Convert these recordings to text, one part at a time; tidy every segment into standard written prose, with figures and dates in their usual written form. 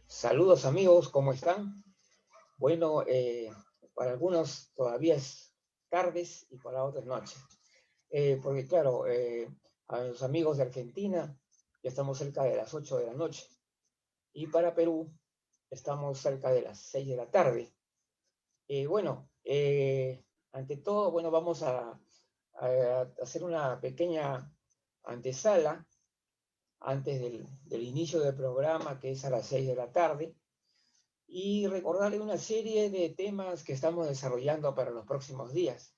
Saludos amigos, ¿cómo están? Bueno, para algunos todavía es tardes y para otros noches. Porque claro, a los amigos de Argentina ya estamos cerca de las 8 de la noche. Y para Perú estamos cerca de las 6 de la tarde. Bueno, ante todo, bueno, vamos a hacer una pequeña antesala antes del inicio del programa, que es a las 6 de la tarde, y recordarle una serie de temas que estamos desarrollando para los próximos días.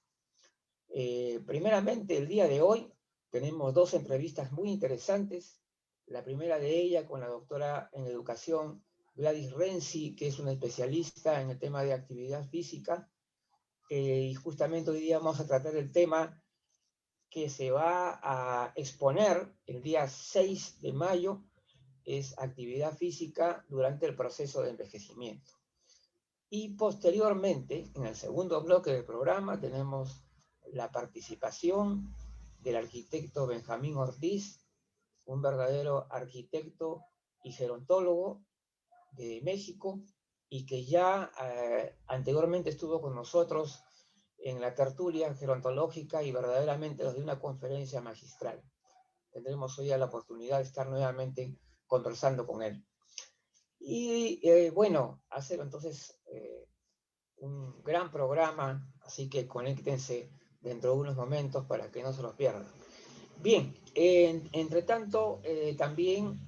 Primeramente, el día de hoy tenemos dos entrevistas muy interesantes. La primera de ellas con la doctora en educación Gladys Renzi, que es una especialista en el tema de actividad física. Y justamente hoy día vamos a tratar el tema que se va a exponer el día 6 de mayo, es actividad física durante el proceso de envejecimiento. Y posteriormente, en el segundo bloque del programa, tenemos la participación del arquitecto Benjamín Ortiz, un verdadero arquitecto y gerontólogo de México, y que ya anteriormente estuvo con nosotros en la tertulia gerontológica y verdaderamente nos dio una conferencia magistral. Tendremos hoy la oportunidad de estar nuevamente conversando con él. Y bueno, hacer entonces un gran programa, así que conéctense dentro de unos momentos para que no se los pierdan. Bien, entre tanto, también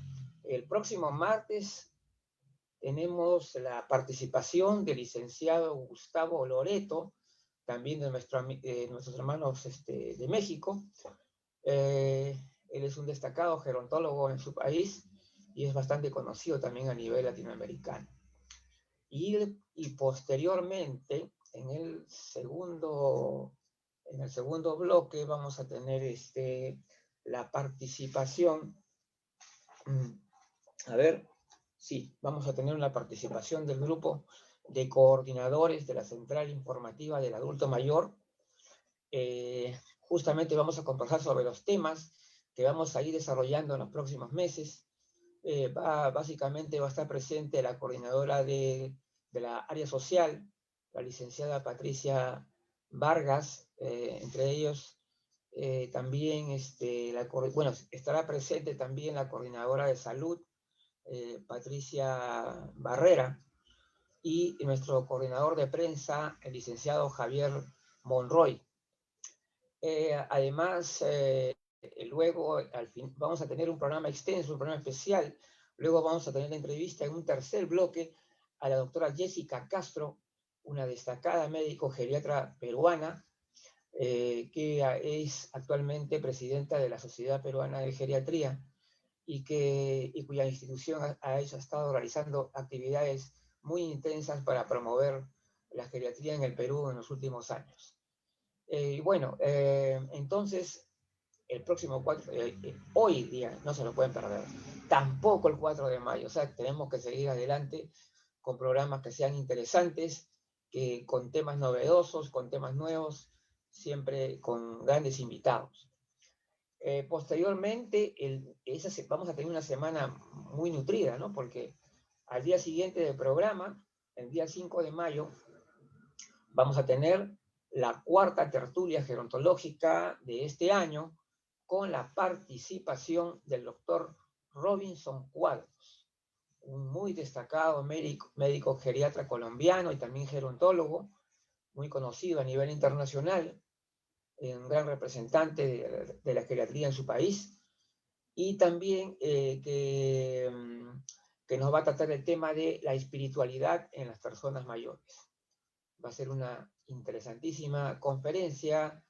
el próximo martes tenemos la participación del licenciado Gustavo Loreto, también de nuestros hermanos de México. Él es un destacado gerontólogo en su país y es bastante conocido también a nivel latinoamericano. Y posteriormente, en el segundo bloque, vamos a tener la participación. A ver, sí, vamos a tener una participación del grupo de coordinadores de la Central Informativa del Adulto Mayor. Justamente vamos a conversar sobre los temas que vamos a ir desarrollando en los próximos meses. Básicamente va a estar presente la coordinadora de la área social, la licenciada Patricia Vargas, entre ellos también estará presente también la coordinadora de salud, Patricia Barrera, y nuestro coordinador de prensa, el licenciado Javier Monroy. Además, luego al fin vamos a tener un programa extenso, un programa especial. Luego vamos a tener la entrevista en un tercer bloque a la doctora Jessica Castro, una destacada médico geriatra peruana, que es actualmente presidenta de la Sociedad Peruana de Geriatría y cuya institución ha estado realizando actividades muy intensas para promover la geriatría en el Perú en los últimos años. Y bueno, entonces el próximo hoy día no se lo pueden perder, tampoco el 4 de mayo, o sea, tenemos que seguir adelante con programas que sean interesantes, con temas novedosos, con temas nuevos, siempre con grandes invitados. Posteriormente, vamos a tener una semana muy nutrida, ¿no? Porque al día siguiente del programa, el día 5 de mayo, vamos a tener la cuarta tertulia gerontológica de este año con la participación del doctor Robinson Cuadros, un muy destacado médico geriatra colombiano y también gerontólogo, muy conocido a nivel internacional, un gran representante de la geriatría en su país, y también que nos va a tratar el tema de la espiritualidad en las personas mayores. Va a ser una interesantísima conferencia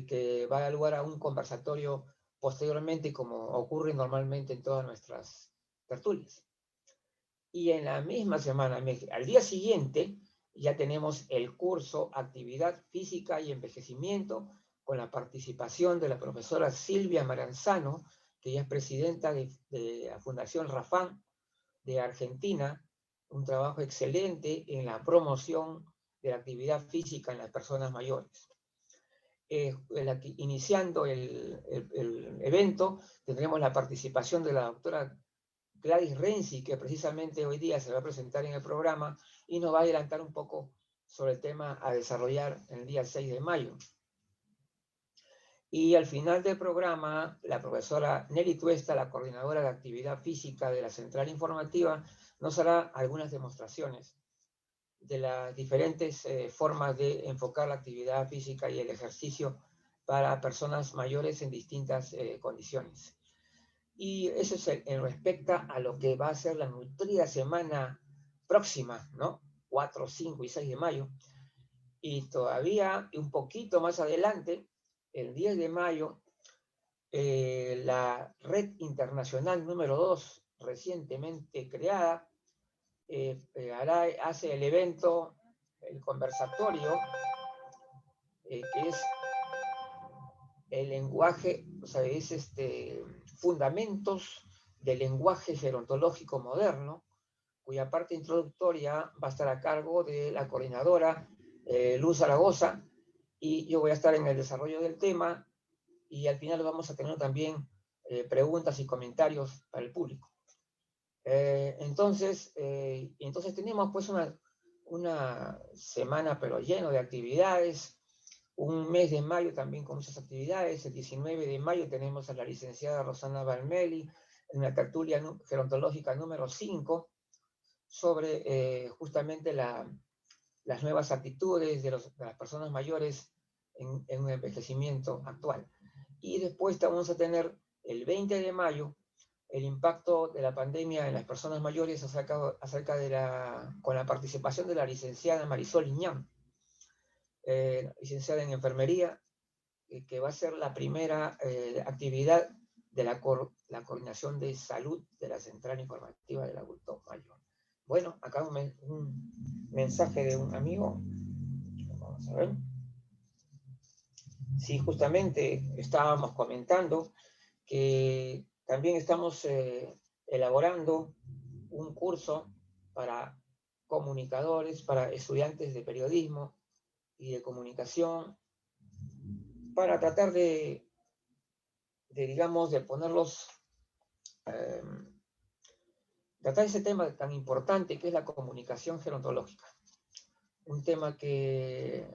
que va a dar lugar a un conversatorio posteriormente, como ocurre normalmente en todas nuestras tertulias. Y en la misma semana, al día siguiente, ya tenemos el curso Actividad Física y Envejecimiento, con la participación de la profesora Silvia Maranzano, que ella es presidenta de la Fundación Rafán de Argentina, un trabajo excelente en la promoción de la actividad física en las personas mayores. Iniciando el evento, tendremos la participación de la doctora Gladys Renzi, que precisamente hoy día se va a presentar en el programa y nos va a adelantar un poco sobre el tema a desarrollar el día 6 de mayo. Y al final del programa, la profesora Nelly Tuesta, la coordinadora de actividad física de la Central Informativa, nos hará algunas demostraciones de las diferentes formas de enfocar la actividad física y el ejercicio para personas mayores en distintas condiciones. Y eso es en respecto a lo que va a ser la nutrida semana próxima, ¿no? 4, 5 y 6 de mayo. Y todavía un poquito más adelante, el 10 de mayo, la Red Internacional número 2, recientemente creada, hace el evento, el conversatorio, que es el lenguaje, o sea, es fundamentos del lenguaje gerontológico moderno, cuya parte introductoria va a estar a cargo de la coordinadora Luz Zaragoza, y yo voy a estar en el desarrollo del tema, y al final vamos a tener también preguntas y comentarios para el público. Entonces tenemos pues una semana pero lleno de actividades, un mes de mayo también con muchas actividades. El 19 de mayo tenemos a la licenciada Rosana Valmeli en la tertulia gerontológica número 5 sobre justamente las nuevas actitudes de las personas mayores en un envejecimiento actual. Y después vamos a tener el 20 de mayo el impacto de la pandemia en las personas mayores con la participación de la licenciada Marisol Iñán, licenciada en enfermería, que va a ser la primera actividad de la coordinación de salud de la Central Informativa del Adulto Mayor. Bueno, acá un mensaje de un amigo. Vamos a ver. Sí, justamente estábamos comentando que también estamos elaborando un curso para comunicadores, para estudiantes de periodismo y de comunicación, para tratar de digamos, de ponerlos, tratar ese tema tan importante que es la comunicación gerontológica. Un tema que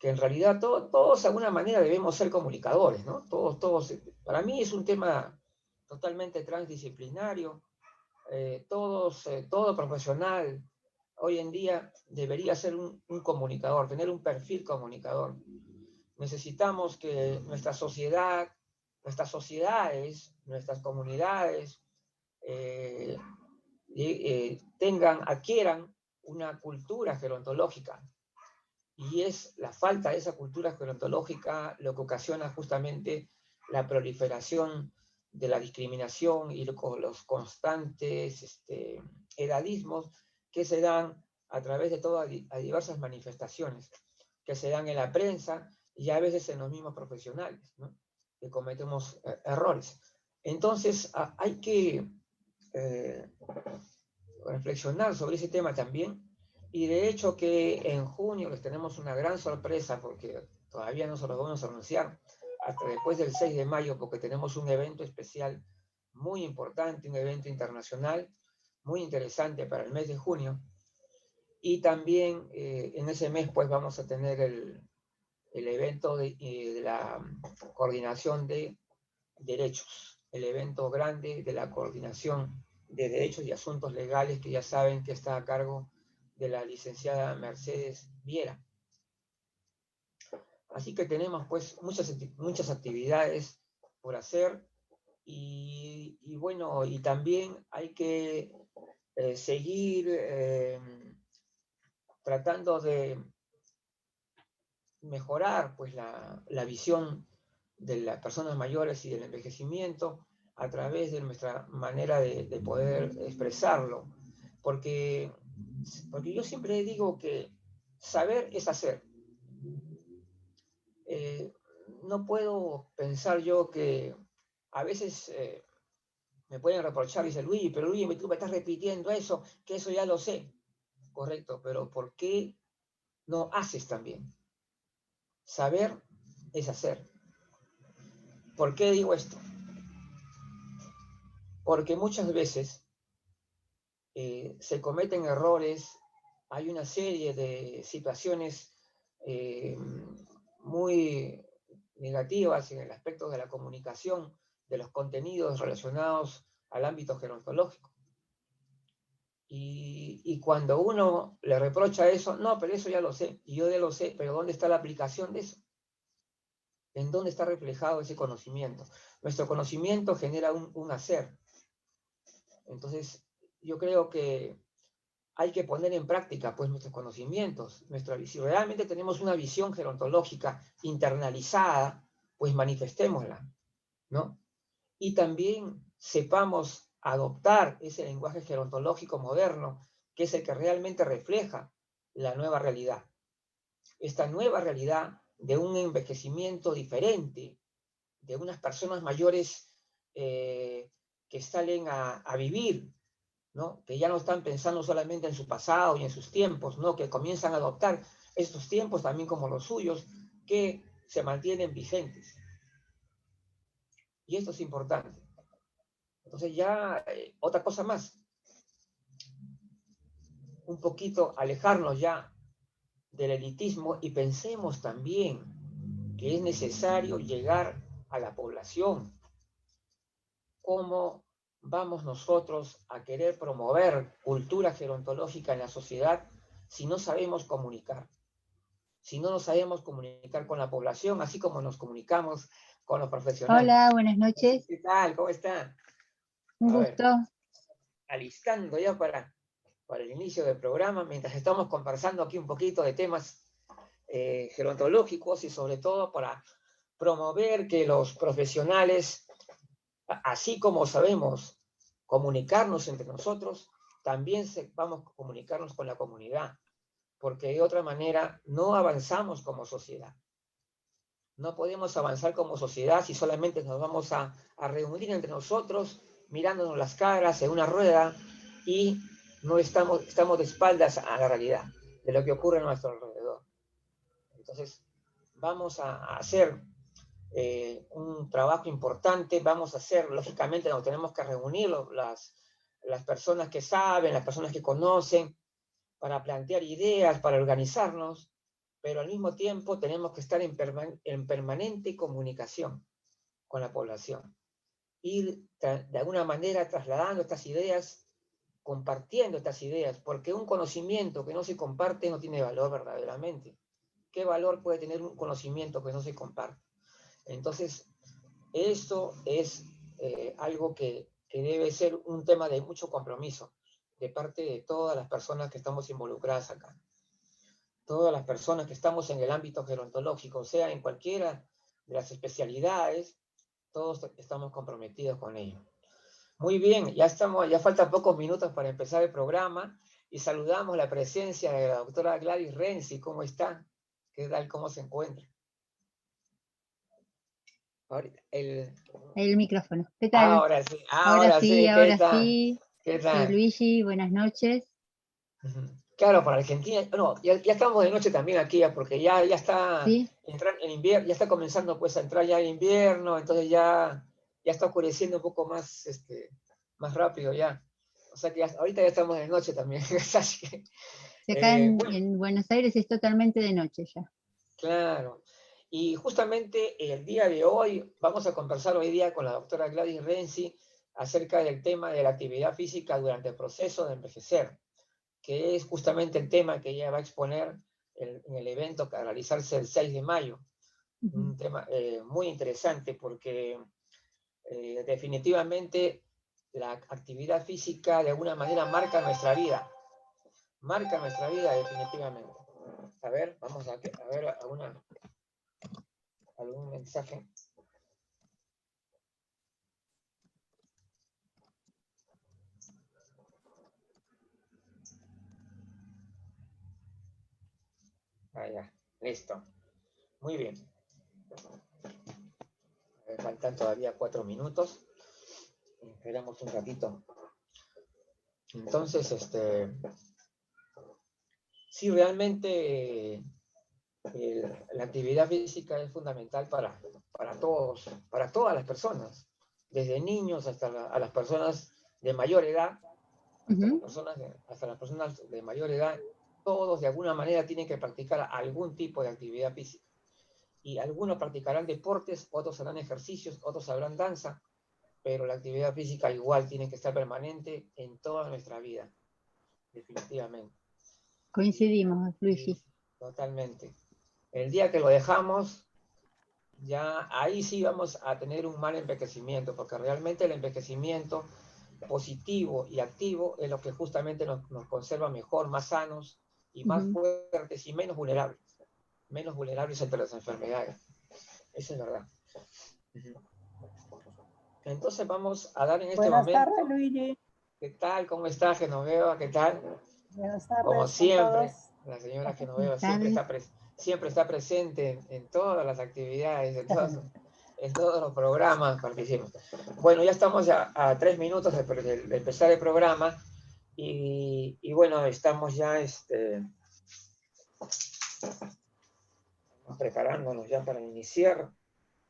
en realidad todos de alguna manera debemos ser comunicadores, ¿no? Todos, para mí es un tema totalmente transdisciplinario. Todo profesional hoy en día debería ser un comunicador, tener un perfil comunicador. Necesitamos que nuestra sociedad, nuestras sociedades, nuestras comunidades adquieran una cultura gerontológica. Y es la falta de esa cultura gerontológica lo que ocasiona justamente la proliferación de la discriminación y los constantes edadismos que se dan a través de todas diversas manifestaciones, que se dan en la prensa y a veces en los mismos profesionales, ¿no? Que cometemos errores. Entonces hay que reflexionar sobre ese tema también. Y de hecho que en junio les tenemos una gran sorpresa, porque todavía no se lo vamos a anunciar hasta después del 6 de mayo, porque tenemos un evento especial muy importante, un evento internacional muy interesante para el mes de junio. Y también en ese mes pues vamos a tener el evento de la coordinación de derechos, el evento grande de la coordinación de derechos y asuntos legales, que ya saben que está a cargo de la licenciada Mercedes Viera. Así que tenemos pues muchas actividades por hacer y bueno, y también hay que seguir tratando de mejorar pues la visión de las personas mayores y del envejecimiento a través de nuestra manera de poder expresarlo, porque yo siempre digo que saber es hacer. No puedo pensar yo que A veces me pueden reprochar, dice Luis, pero Luis, tú me estás repitiendo eso, que eso ya lo sé. Correcto, pero ¿por qué no haces también? Saber es hacer. ¿Por qué digo esto? Porque muchas veces se cometen errores, hay una serie de situaciones muy negativas en el aspecto de la comunicación, de los contenidos relacionados al ámbito gerontológico. Y cuando uno le reprocha eso, no, pero eso ya lo sé, y yo ya lo sé, pero ¿dónde está la aplicación de eso? ¿En dónde está reflejado ese conocimiento? Nuestro conocimiento genera un hacer. Entonces, yo creo que hay que poner en práctica pues nuestros conocimientos, nuestra visión. Si realmente tenemos una visión gerontológica internalizada, pues manifestémosla, ¿no? Y también sepamos adoptar ese lenguaje gerontológico moderno, que es el que realmente refleja la nueva realidad. Esta nueva realidad de un envejecimiento diferente, de unas personas mayores que salen a vivir, ¿no? Que ya no están pensando solamente en su pasado y en sus tiempos, ¿no? Que comienzan a adoptar estos tiempos también como los suyos, que se mantienen vigentes. Y esto es importante. Entonces ya, otra cosa más, un poquito alejarnos ya del elitismo y pensemos también que es necesario llegar a la población. ¿Cómo vamos nosotros a querer promover cultura gerontológica en la sociedad si no sabemos comunicar? Si no nos sabemos comunicar con la población, así como nos comunicamos con los profesionales. Hola, buenas noches. ¿Qué tal? ¿Cómo están? Un A ver, gusto. alistando ya para el inicio del programa, mientras estamos conversando aquí un poquito de temas gerontológicos y sobre todo para promover que los profesionales, así como sabemos comunicarnos entre nosotros, también sepamos comunicarnos con la comunidad, porque de otra manera no avanzamos como sociedad. No podemos avanzar como sociedad si solamente nos vamos a reunir entre nosotros, mirándonos las caras en una rueda y no estamos de espaldas a la realidad de lo que ocurre a nuestro alrededor. Entonces, vamos a hacer un trabajo importante, vamos a hacer, lógicamente nos tenemos que reunir las personas que saben, las personas que conocen, para plantear ideas, para organizarnos, pero al mismo tiempo tenemos que estar en permanente comunicación con la población. Ir de alguna manera trasladando estas ideas, compartiendo estas ideas, porque un conocimiento que no se comparte no tiene valor verdaderamente. ¿Qué valor puede tener un conocimiento que no se comparte? Entonces, esto es algo que debe ser un tema de mucho compromiso de parte de todas las personas que estamos involucradas acá. Todas las personas que estamos en el ámbito gerontológico, sea en cualquiera de las especialidades, todos estamos comprometidos con ello. Muy bien, ya faltan pocos minutos para empezar el programa y saludamos la presencia de la doctora Gladys Renzi. ¿Cómo está? ¿Qué tal? ¿Cómo se encuentra? Ahorita, El micrófono. ¿Qué tal? ahora sí, ¿qué Ahora tal? sí. ¿Qué Sí, tal? Luigi, buenas noches. Claro, para Argentina, no, ya estamos de noche también aquí, porque ya está ¿Sí? entrando en invierno, ya está comenzando pues a entrar ya el invierno, entonces ya está oscureciendo un poco más, más rápido ya. O sea que ahorita ya estamos de noche también, así que, Si acá bueno, en Buenos Aires es totalmente de noche ya. claro. Y justamente el día de hoy vamos a conversar hoy día con la doctora Gladys Renzi acerca del tema de la actividad física durante el proceso de envejecer, que es justamente el tema que ella va a exponer en el evento que va a realizarse el 6 de mayo. Un tema muy interesante porque definitivamente la actividad física de alguna manera marca nuestra vida definitivamente. A ver, vamos a ver algún mensaje. Ah, ya, listo. Muy bien. A ver. faltan todavía 4 minutos. Esperamos un ratito. Entonces, sí, realmente la actividad física es fundamental para todos, para todas las personas, desde niños a las personas de mayor edad, hasta las personas de mayor edad, todos de alguna manera tienen que practicar algún tipo de actividad física. Y algunos practicarán deportes, otros harán ejercicios, otros harán danza, pero la actividad física igual tiene que estar permanente en toda nuestra vida, definitivamente. Coincidimos, Luigi. Sí, totalmente. El día que lo dejamos, ya ahí sí vamos a tener un mal envejecimiento, porque realmente el envejecimiento positivo y activo es lo que justamente nos conserva mejor, más sanos y más fuertes y menos vulnerables ante las enfermedades. Eso es verdad. Entonces vamos a dar en este momento. Buenas tardes, Luigi. ¿Qué tal? ¿Cómo está, Genoveva? ¿Qué tal? Buenas tardes. Como siempre, la señora Genoveva siempre está presente en todas las actividades, en todos los programas participa. Bueno, ya estamos a 3 minutos de empezar el programa y bueno, estamos ya preparándonos ya para iniciar.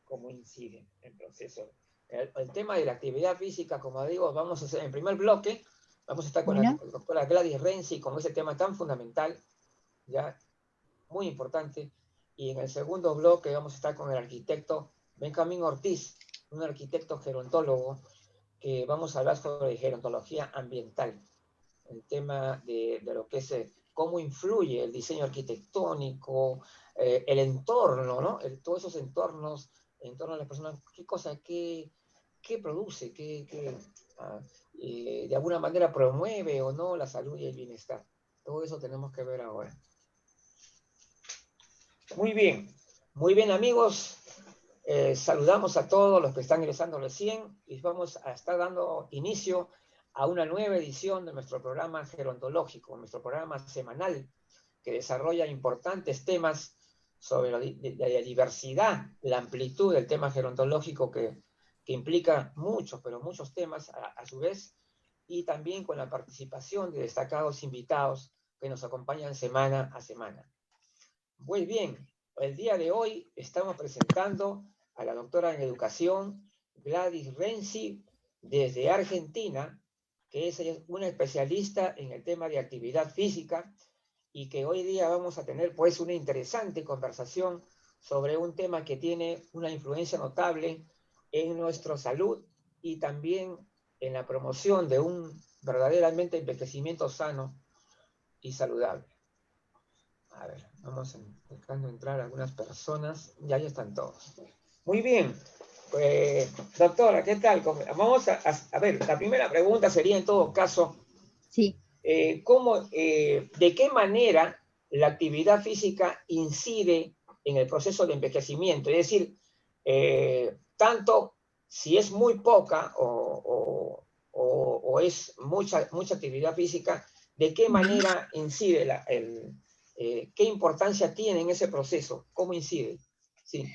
¿Cómo incide el proceso? El tema de la actividad física, como digo, vamos a hacer en primer bloque, vamos a estar con la doctora Gladys Renzi con ese tema tan fundamental, ya muy importante, y en el segundo bloque vamos a estar con el arquitecto Benjamín Ortiz, un arquitecto gerontólogo, que vamos a hablar sobre gerontología ambiental, el tema de lo que es cómo influye el diseño arquitectónico, el entorno, ¿no? Todos esos entornos en torno a las personas, qué cosa, qué produce, de alguna manera promueve o no la salud y el bienestar. Todo eso tenemos que ver ahora. Muy bien amigos, saludamos a todos los que están ingresando recién y vamos a estar dando inicio a una nueva edición de nuestro programa gerontológico, nuestro programa semanal que desarrolla importantes temas sobre la diversidad, la amplitud del tema gerontológico que implica muchos, pero muchos temas a su vez, y también con la participación de destacados invitados que nos acompañan semana a semana. Muy bien, el día de hoy estamos presentando a la doctora en educación Gladys Renzi desde Argentina, que es una especialista en el tema de actividad física, y que hoy día vamos a tener pues una interesante conversación sobre un tema que tiene una influencia notable en nuestra salud y también en la promoción de un verdaderamente envejecimiento sano y saludable. A ver, vamos dejando entrar algunas personas, ya están todos. Muy bien, pues, doctora, ¿qué tal? Vamos a ver, la primera pregunta sería en todo caso, sí. ¿De qué manera la actividad física incide en el proceso de envejecimiento? Es decir, tanto si es muy poca o es mucha actividad física, ¿de qué manera incide, qué importancia tiene en ese proceso? ¿Cómo incide? Sí.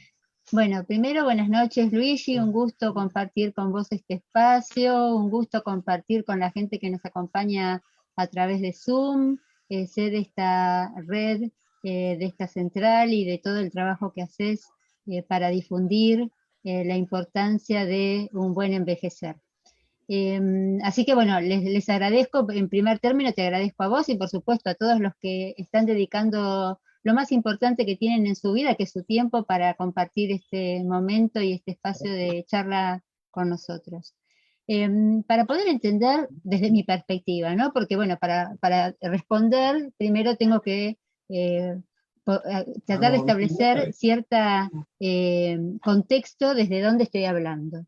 Bueno, primero, buenas noches, Luigi, un gusto compartir con vos este espacio, un gusto compartir con la gente que nos acompaña a través de Zoom, sé de esta red, de esta central y de todo el trabajo que haces para difundir la importancia de un buen envejecer. Así que bueno, les agradezco, en primer término te agradezco a vos y por supuesto a todos los que están dedicando lo más importante que tienen en su vida, que es su tiempo, para compartir este momento y este espacio de charla con nosotros. Para poder entender desde mi perspectiva, ¿no? Porque bueno, para responder primero tengo que tratar de establecer cierto contexto desde donde estoy hablando.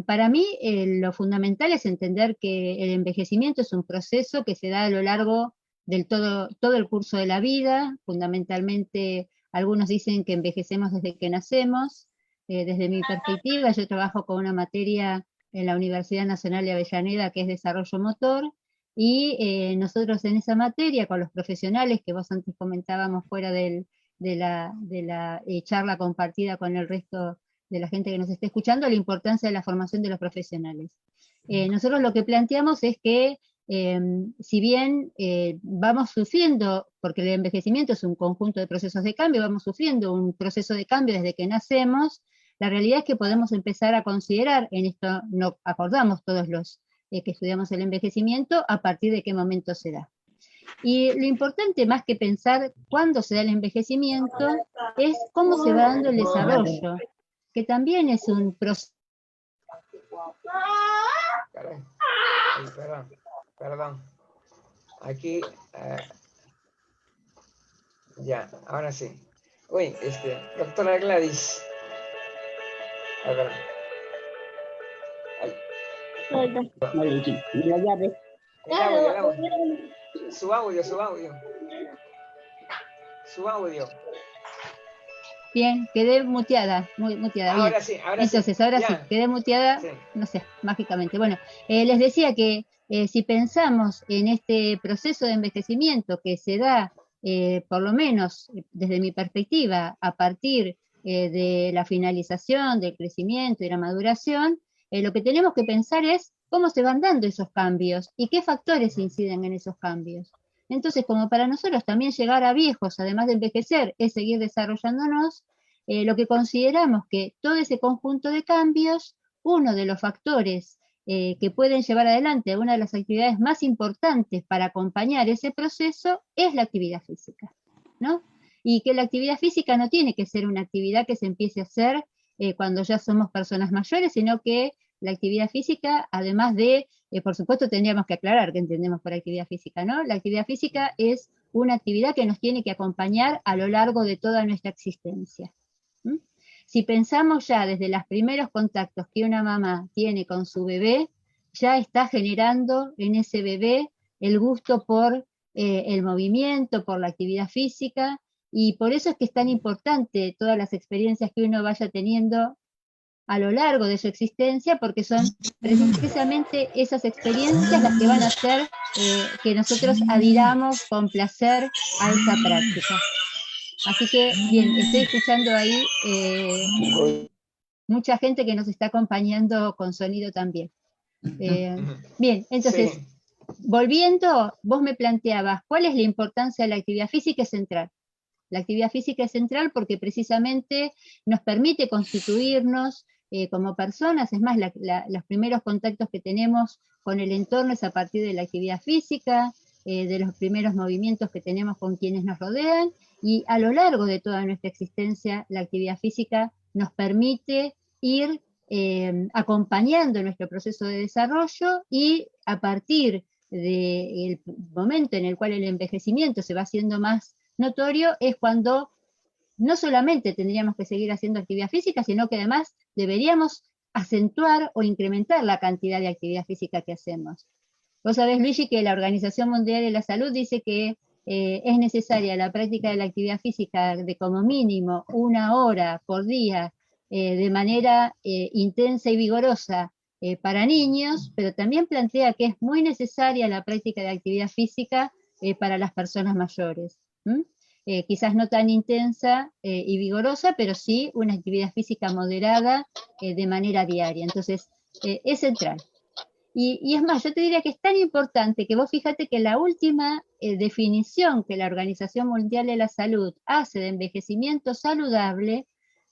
Para mí lo fundamental es entender que el envejecimiento es un proceso que se da a lo largo del todo el curso de la vida. Fundamentalmente algunos dicen que envejecemos desde que nacemos. Desde mi perspectiva, yo trabajo con una materia en la Universidad Nacional de Avellaneda que es desarrollo motor, y nosotros en esa materia con los profesionales que vos antes comentábamos fuera de la charla compartida con el resto de la gente que nos esté escuchando, la importancia de la formación de los profesionales. Nosotros lo que planteamos es que, si bien vamos sufriendo, porque el envejecimiento es un conjunto de procesos de cambio, vamos sufriendo un proceso de cambio desde que nacemos, la realidad es que podemos empezar a considerar, en esto no acordamos todos los que estudiamos el envejecimiento, a partir de qué momento se da. Y lo importante, más que pensar cuándo se da el envejecimiento, es cómo se va dando el desarrollo, que también es un proceso. Caray. Ay, perdón. Aquí, ya, ahora sí. Uy, doctora Gladys. A ver. Ay. No le quité la llave. El audio. Su audio. Bien, quedé muteada, muteada, bien. Ahora sí, Entonces, ahora sí, quedé muteada, sí. No sé, mágicamente. Bueno, les decía que si pensamos en este proceso de envejecimiento que se da, por lo menos desde mi perspectiva, a partir de la finalización del crecimiento y la maduración, lo que tenemos que pensar es cómo se van dando esos cambios y qué factores inciden en esos cambios. Entonces, como para nosotros también llegar a viejos, además de envejecer, es seguir desarrollándonos, lo que consideramos que todo ese conjunto de cambios, uno de los factores que pueden llevar adelante una de las actividades más importantes para acompañar ese proceso es la actividad física, ¿no? Y que la actividad física no tiene que ser una actividad que se empiece a hacer cuando ya somos personas mayores, sino que la actividad física, además de, por supuesto tendríamos que aclarar qué entendemos por actividad física, ¿no? La actividad física es una actividad que nos tiene que acompañar a lo largo de toda nuestra existencia. Si pensamos ya desde los primeros contactos que una mamá tiene con su bebé, ya está generando en ese bebé el gusto por el movimiento, por la actividad física, y por eso es que es tan importante todas las experiencias que uno vaya teniendo a lo largo de su existencia, porque son precisamente esas experiencias las que van a hacer que nosotros adhiramos con placer a esa práctica. Así que, bien, estoy escuchando ahí mucha gente que nos está acompañando con sonido también. Bien, entonces, sí. Volviendo, vos me planteabas, ¿cuál es la importancia de la actividad física? Es central. La actividad física es central porque precisamente nos permite constituirnos como personas, es más, los primeros contactos que tenemos con el entorno es a partir de la actividad física, de los primeros movimientos que tenemos con quienes nos rodean, y a lo largo de toda nuestra existencia la actividad física nos permite ir acompañando nuestro proceso de desarrollo, y a partir del momento en el cual el envejecimiento se va haciendo más notorio es cuando no solamente tendríamos que seguir haciendo actividad física, sino que además deberíamos acentuar o incrementar la cantidad de actividad física que hacemos. Vos sabés, Luigi, que la Organización Mundial de la Salud dice que es necesaria la práctica de la actividad física de como mínimo 1 hora por día de manera intensa y vigorosa para niños, pero también plantea que es muy necesaria la práctica de actividad física para las personas mayores. Quizás no tan intensa y vigorosa, pero sí una actividad física moderada de manera diaria. Entonces, es central. Y es más, yo te diría que es tan importante que vos fíjate que la última definición que la Organización Mundial de la Salud hace de envejecimiento saludable,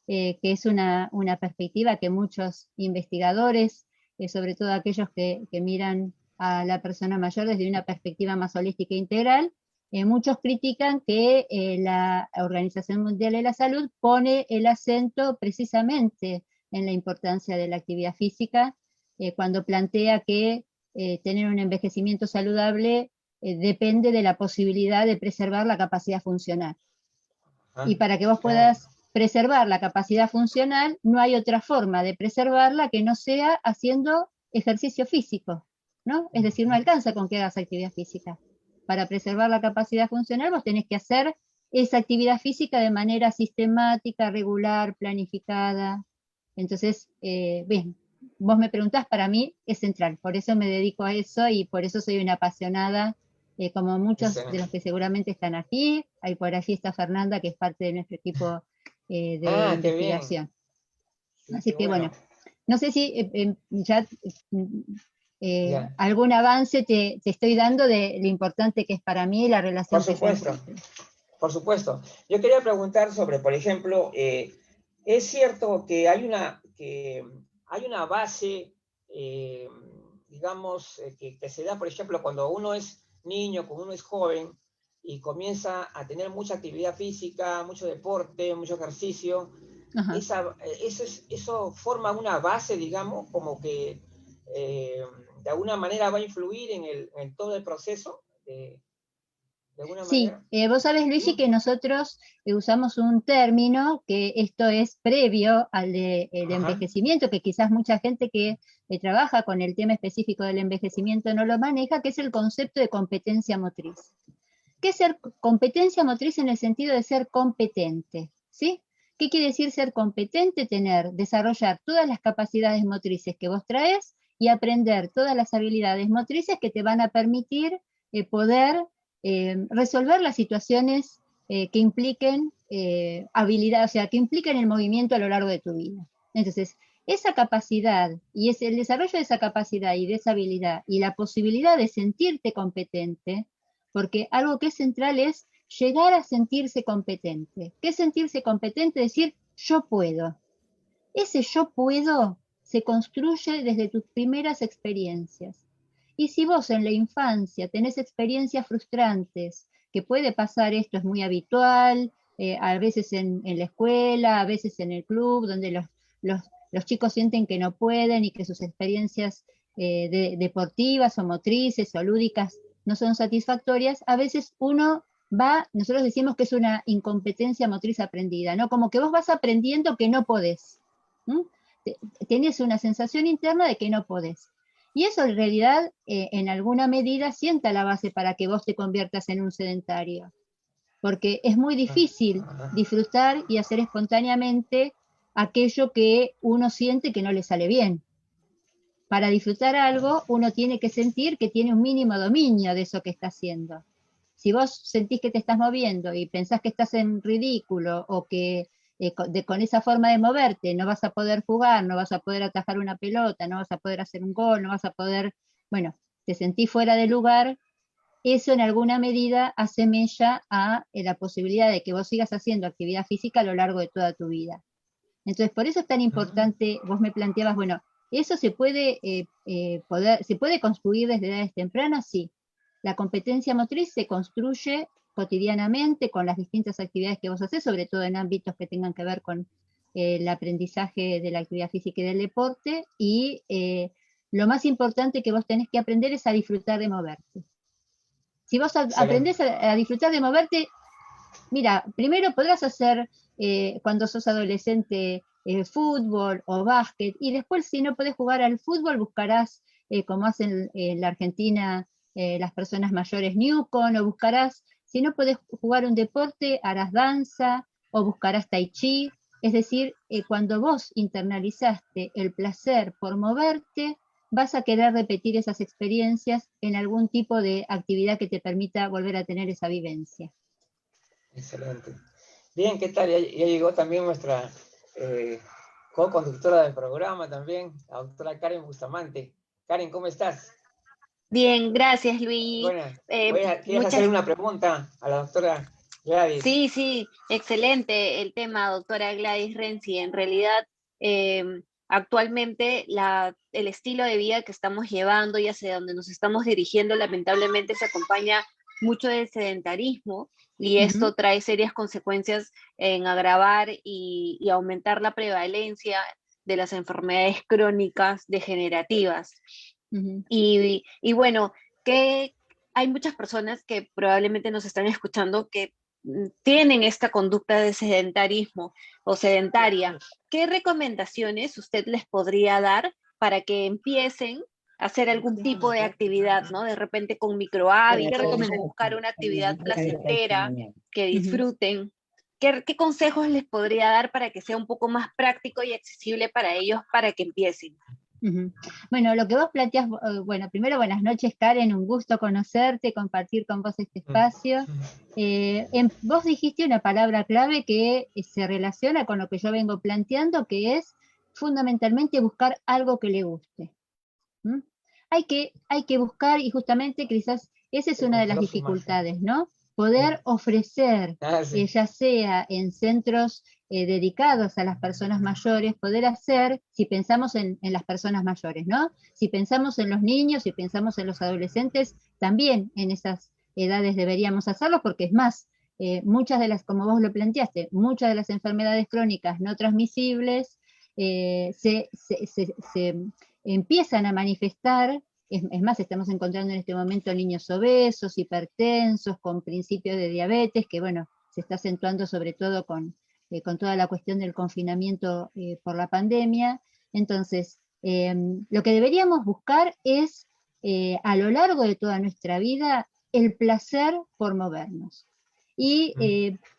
que es una perspectiva que muchos investigadores, sobre todo aquellos que miran a la persona mayor desde una perspectiva más holística e integral, muchos critican que la Organización Mundial de la Salud pone el acento precisamente en la importancia de la actividad física, cuando plantea que tener un envejecimiento saludable depende de la posibilidad de preservar la capacidad funcional. Y para que vos puedas preservar la capacidad funcional, no hay otra forma de preservarla que no sea haciendo ejercicio físico, ¿no? Es decir, no alcanza con que hagas actividad física. Para preservar la capacidad funcional vos tenés que hacer esa actividad física de manera sistemática, regular, planificada. Entonces, bien, vos me preguntás, para mí es central, por eso me dedico a eso y por eso soy una apasionada, como muchos de los que seguramente están aquí. Ahí por allí está Fernanda, que es parte de nuestro equipo de investigación. Así que bueno, no sé si ya Ya. algún avance te estoy dando de lo importante que es para mí la relación Por que yo supuesto, encuentro. por supuesto. Yo quería preguntar sobre, por ejemplo, ¿es cierto que hay una base, digamos, que se da, por ejemplo, cuando uno es niño, cuando uno es joven y comienza a tener mucha actividad física, mucho deporte, mucho ejercicio? Ajá. Eso forma una base, digamos, como que de alguna manera va a influir en todo el proceso, de alguna Sí, manera. vos sabés, Luigi, ¿Mm? que nosotros usamos un término que esto es previo al de el Ajá. envejecimiento, que quizás mucha gente que trabaja con el tema específico del envejecimiento no lo maneja, que es el concepto de competencia motriz. ¿Qué es ser competencia motriz en el sentido de ser competente? ¿Sí? ¿Qué quiere decir ser competente? Desarrollar todas las capacidades motrices que vos traes y aprender todas las habilidades motrices que te van a permitir poder resolver las situaciones que impliquen habilidad, o sea, que impliquen el movimiento a lo largo de tu vida. Entonces, esa capacidad y es el desarrollo de esa capacidad y de esa habilidad y la posibilidad de sentirte competente, porque algo que es central es llegar a sentirse competente. ¿Qué es sentirse competente? Decir, yo puedo. Ese yo puedo se construye desde tus primeras experiencias. Y si vos en la infancia tenés experiencias frustrantes, que puede pasar esto, es muy habitual, a veces en la escuela, a veces en el club, donde los, los chicos sienten que no pueden y que sus experiencias deportivas o motrices o lúdicas no son satisfactorias, a veces uno va, nosotros decimos que es una incompetencia motriz aprendida, ¿no? Como que vos vas aprendiendo que no podés. ¿Mm? Tienes una sensación interna de que no podés. Y eso en realidad, en alguna medida, sienta la base para que vos te conviertas en un sedentario. Porque es muy difícil disfrutar y hacer espontáneamente aquello que uno siente que no le sale bien. Para disfrutar algo, uno tiene que sentir que tiene un mínimo dominio de eso que está haciendo. Si vos sentís que te estás moviendo y pensás que estás en ridículo o que con esa forma de moverte no vas a poder jugar, no vas a poder atajar una pelota, no vas a poder hacer un gol, no vas a poder, bueno, te sentís fuera de lugar, eso en alguna medida asemella a la posibilidad de que vos sigas haciendo actividad física a lo largo de toda tu vida. Entonces, por eso es tan importante, vos me planteabas, bueno, ¿eso se puede construir desde edades tempranas? Sí. La competencia motriz se construye cotidianamente con las distintas actividades que vos haces, sobre todo en ámbitos que tengan que ver con el aprendizaje de la actividad física y del deporte, y lo más importante que vos tenés que aprender es a disfrutar de moverte. Si vos aprendés a disfrutar de moverte, mira, primero podrás hacer cuando sos adolescente fútbol o básquet, y después si no podés jugar al fútbol buscarás, como hacen en la Argentina las personas mayores, Newcon, o buscarás, si no podés jugar un deporte, harás danza o buscarás tai chi. Es decir, cuando vos internalizaste el placer por moverte, vas a querer repetir esas experiencias en algún tipo de actividad que te permita volver a tener esa vivencia. Excelente. Bien, ¿qué tal? Ya llegó también nuestra co-conductora del programa también, la doctora Karen Bustamante. Karen, ¿cómo estás? Bien, gracias, Luis. Bueno, ¿quieres hacer Muchas, una pregunta a la doctora Gladys? sí, excelente el tema, doctora Gladys Renzi. En realidad, actualmente el estilo de vida que estamos llevando y hacia donde nos estamos dirigiendo, lamentablemente se acompaña mucho del sedentarismo y esto trae serias consecuencias en agravar y aumentar la prevalencia de las enfermedades crónicas degenerativas. Y bueno, que hay muchas personas que probablemente nos están escuchando que tienen esta conducta de sedentarismo o sedentaria. ¿Qué recomendaciones usted les podría dar para que empiecen a hacer algún tipo de actividad, ¿no? De repente con micro hábitos o buscar una actividad placentera que disfruten. ¿Qué consejos les podría dar para que sea un poco más práctico y accesible para ellos para que empiecen? Bueno, lo que vos planteás, bueno, primero buenas noches, Karen, un gusto conocerte, compartir con vos este espacio. Vos dijiste una palabra clave que se relaciona con lo que yo vengo planteando, que es fundamentalmente buscar algo que le guste. ¿Mm? Hay que buscar, y justamente quizás esa es una de las dificultades, ¿no? Poder ofrecer, sí. ya sea en centros dedicados a las personas mayores, poder hacer, si pensamos en las personas mayores, ¿no? Si pensamos en los niños, si pensamos en los adolescentes, también en esas edades deberíamos hacerlo, porque es más, muchas de las, como vos lo planteaste, muchas de las enfermedades crónicas no transmisibles se empiezan a manifestar. Es más, estamos encontrando en este momento niños obesos, hipertensos, con principios de diabetes, que bueno, se está acentuando sobre todo con toda la cuestión del confinamiento por la pandemia. Entonces, lo que deberíamos buscar es, a lo largo de toda nuestra vida, el placer por movernos. Y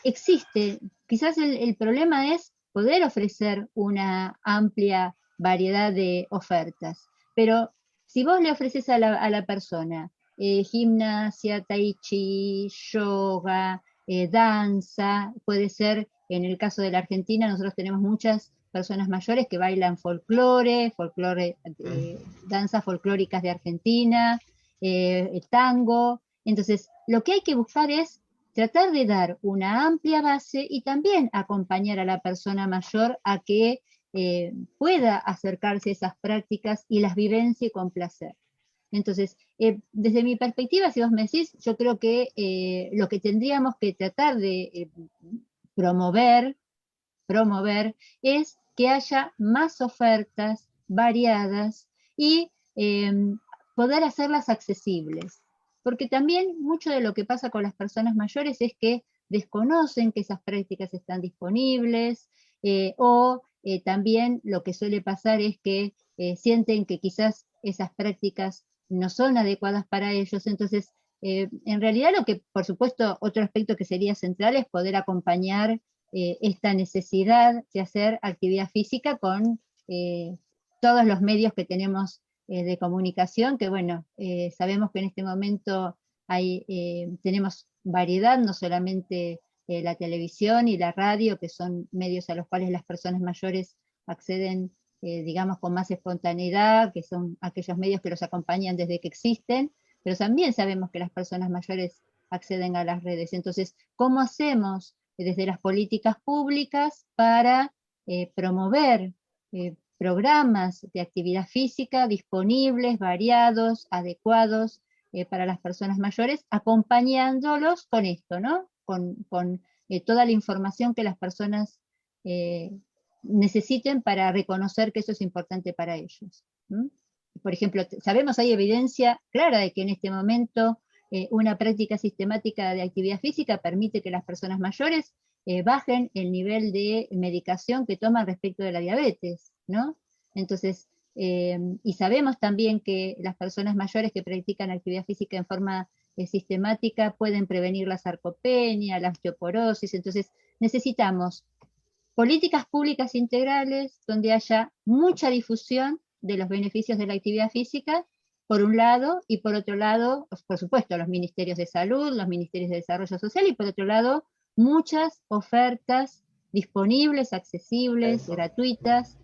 existe, quizás el problema es poder ofrecer una amplia variedad de ofertas, pero si vos le ofreces a la persona gimnasia, tai chi, yoga, danza, puede ser, en el caso de la Argentina, nosotros tenemos muchas personas mayores que bailan folclore, danzas folclóricas de Argentina, tango. Entonces, lo que hay que buscar es tratar de dar una amplia base y también acompañar a la persona mayor a que pueda acercarse a esas prácticas y las vivencie con placer. Entonces, desde mi perspectiva, si vos me decís, yo creo que lo que tendríamos que tratar de promover es que haya más ofertas variadas y poder hacerlas accesibles. Porque también mucho de lo que pasa con las personas mayores es que desconocen que esas prácticas están disponibles, o también lo que suele pasar es que sienten que quizás esas prácticas no son adecuadas para ellos. Entonces, en realidad lo que, por supuesto, otro aspecto que sería central es poder acompañar esta necesidad de hacer actividad física con todos los medios que tenemos de comunicación, que bueno, sabemos que en este momento tenemos variedad, no solamente la televisión y la radio, que son medios a los cuales las personas mayores acceden, digamos, con más espontaneidad, que son aquellos medios que los acompañan desde que existen, pero también sabemos que las personas mayores acceden a las redes. Entonces, ¿cómo hacemos desde las políticas públicas para promover programas de actividad física disponibles, variados, adecuados para las personas mayores, acompañándolos con esto, ¿no? Con toda la información que las personas necesiten para reconocer que eso es importante para ellos. ¿Mm? Por ejemplo, sabemos, hay evidencia clara de que en este momento una práctica sistemática de actividad física permite que las personas mayores bajen el nivel de medicación que toman respecto de la diabetes, ¿no? Entonces, y sabemos también que las personas mayores que practican actividad física en forma sistemática pueden prevenir la sarcopenia, la osteoporosis. Entonces, necesitamos políticas públicas integrales donde haya mucha difusión de los beneficios de la actividad física, por un lado, y por otro lado, por supuesto, los ministerios de salud, los ministerios de desarrollo social, y por otro lado, muchas ofertas disponibles, accesibles, gratuitas,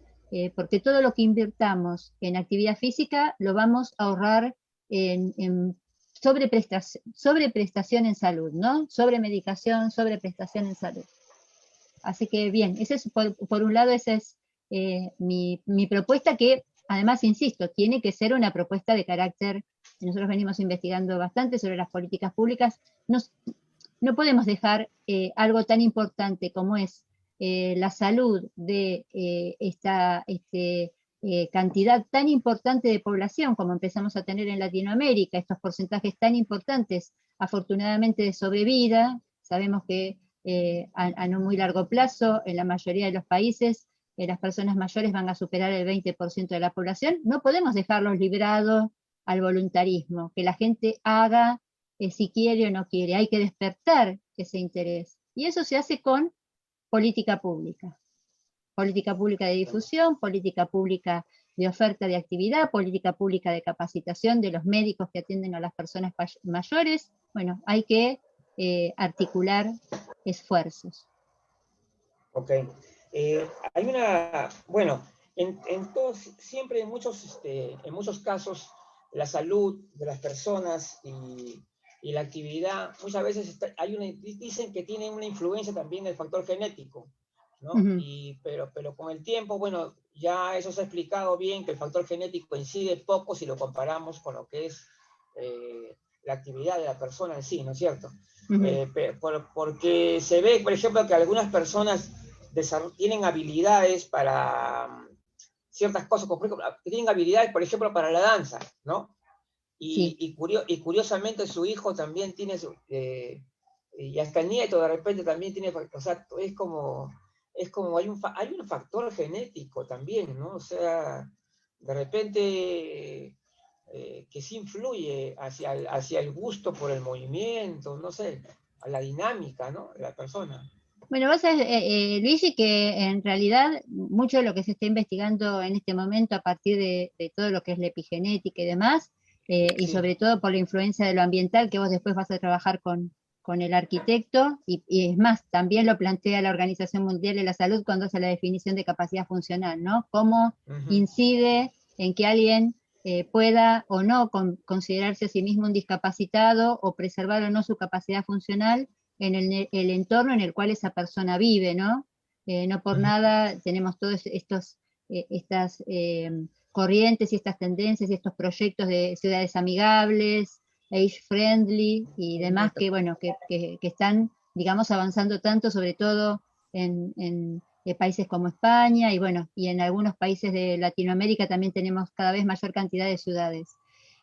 porque todo lo que invirtamos en actividad física lo vamos a ahorrar en sobreprestación en salud, ¿no? Sobremedicación, sobreprestación en salud. Así que bien, ese es, por un lado, esa es mi propuesta, que además, insisto, tiene que ser una propuesta de carácter. Nosotros venimos investigando bastante sobre las políticas públicas. No podemos dejar algo tan importante como es la salud de esta cantidad tan importante de población como empezamos a tener en Latinoamérica, estos porcentajes tan importantes, afortunadamente, de sobrevida. Sabemos que a no muy largo plazo, en la mayoría de los países, las personas mayores van a superar el 20% de la población. No podemos dejarlos librados al voluntarismo, que la gente haga si quiere o no quiere. Hay que despertar ese interés. Y eso se hace con política pública. Política pública de difusión, política pública de oferta de actividad, política pública de capacitación de los médicos que atienden a las personas mayores. Bueno, hay que articular esfuerzos. Ok. Hay una, bueno, siempre en muchos casos, la salud de las personas y la actividad, muchas veces dicen que tienen una influencia también del factor genético, ¿no? Pero con el tiempo, bueno, ya eso se ha explicado bien, que el factor genético incide poco si lo comparamos con lo que es la actividad de la persona en sí, ¿no es cierto? Porque se ve, por ejemplo, que algunas personas tienen habilidades para ciertas cosas, por ejemplo, tienen habilidades, por ejemplo, para la danza, ¿no? Y curiosamente su hijo también tiene y hasta el nieto de repente también tiene, o sea, es como hay un factor genético también, ¿no? O sea, de repente que sí influye hacia el gusto por el movimiento, no sé, a la dinámica, ¿no? De la persona. Bueno, vos sabés, Luigi, que en realidad mucho de lo que se está investigando en este momento a partir de todo lo que es la epigenética y demás, y Sí. sobre todo por la influencia de lo ambiental, que vos después vas a trabajar con el arquitecto, y es más, también lo plantea la Organización Mundial de la Salud cuando hace la definición de capacidad funcional, ¿no? Cómo incide en que alguien pueda o no considerarse a sí mismo un discapacitado o preservar o no su capacidad funcional en el entorno en el cual esa persona vive, ¿no? No por nada tenemos todos estas corrientes y estas tendencias y estos proyectos de ciudades amigables, age friendly y demás que, bueno, que están, digamos, avanzando tanto, sobre todo en países como España y, bueno, y en algunos países de Latinoamérica también tenemos cada vez mayor cantidad de ciudades.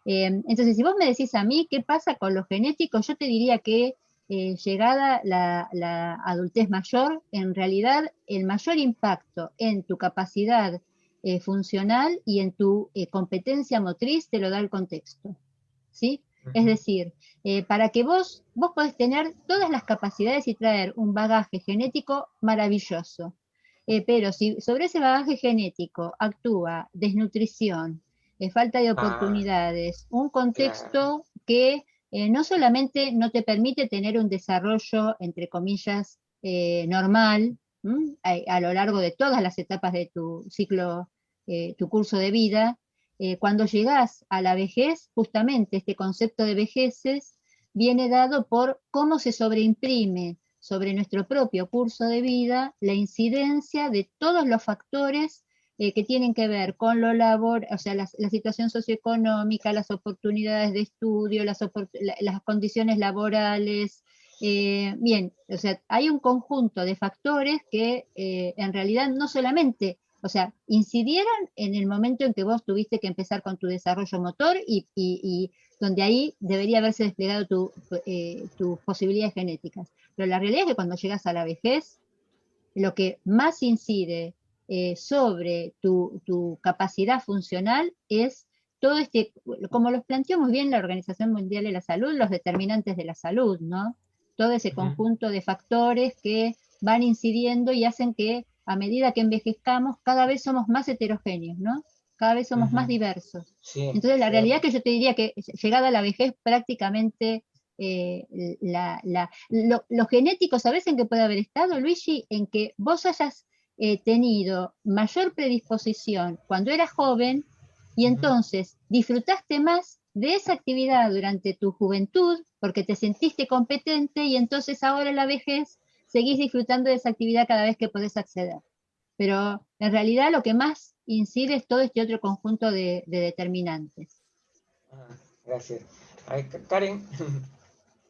Entonces, si vos me decís a mí qué pasa con lo genético, yo te diría que llegada la adultez mayor, en realidad el mayor impacto en tu capacidad funcional y en tu competencia motriz te lo da el contexto, ¿sí? Es decir, para que vos podés tener todas las capacidades y traer un bagaje genético maravilloso, pero si sobre ese bagaje genético actúa desnutrición, falta de oportunidades, un contexto que no solamente no te permite tener un desarrollo, entre comillas, normal, a lo largo de todas las etapas de tu ciclo, tu curso de vida, cuando llegás a la vejez, justamente este concepto de vejeces viene dado por cómo se sobreimprime sobre nuestro propio curso de vida la incidencia de todos los factores que tienen que ver con lo laboral, o sea, la situación socioeconómica, las oportunidades de estudio, las condiciones laborales. Bien, o sea, hay un conjunto de factores que en realidad no solamente, o sea, incidieron en el momento en que vos tuviste que empezar con tu desarrollo motor y donde ahí debería haberse desplegado tus posibilidades genéticas. Pero la realidad es que cuando llegas a la vejez, lo que más incide sobre tu capacidad funcional es todo como los planteó muy bien la Organización Mundial de la Salud, los determinantes de la salud, ¿no? Todo ese conjunto de factores que van incidiendo y hacen que a medida que envejezcamos cada vez somos más heterogéneos, ¿no? Cada vez somos más diversos. Sí, entonces la realidad que yo te diría que llegada a la vejez prácticamente lo genético, ¿sabes en qué puede haber estado, Luigi? En que vos hayas tenido mayor predisposición cuando eras joven y entonces disfrutaste más de esa actividad durante tu juventud porque te sentiste competente y entonces ahora en la vejez seguís disfrutando de esa actividad cada vez que podés acceder. Pero en realidad lo que más incide es todo este otro conjunto de determinantes. Gracias. Karen.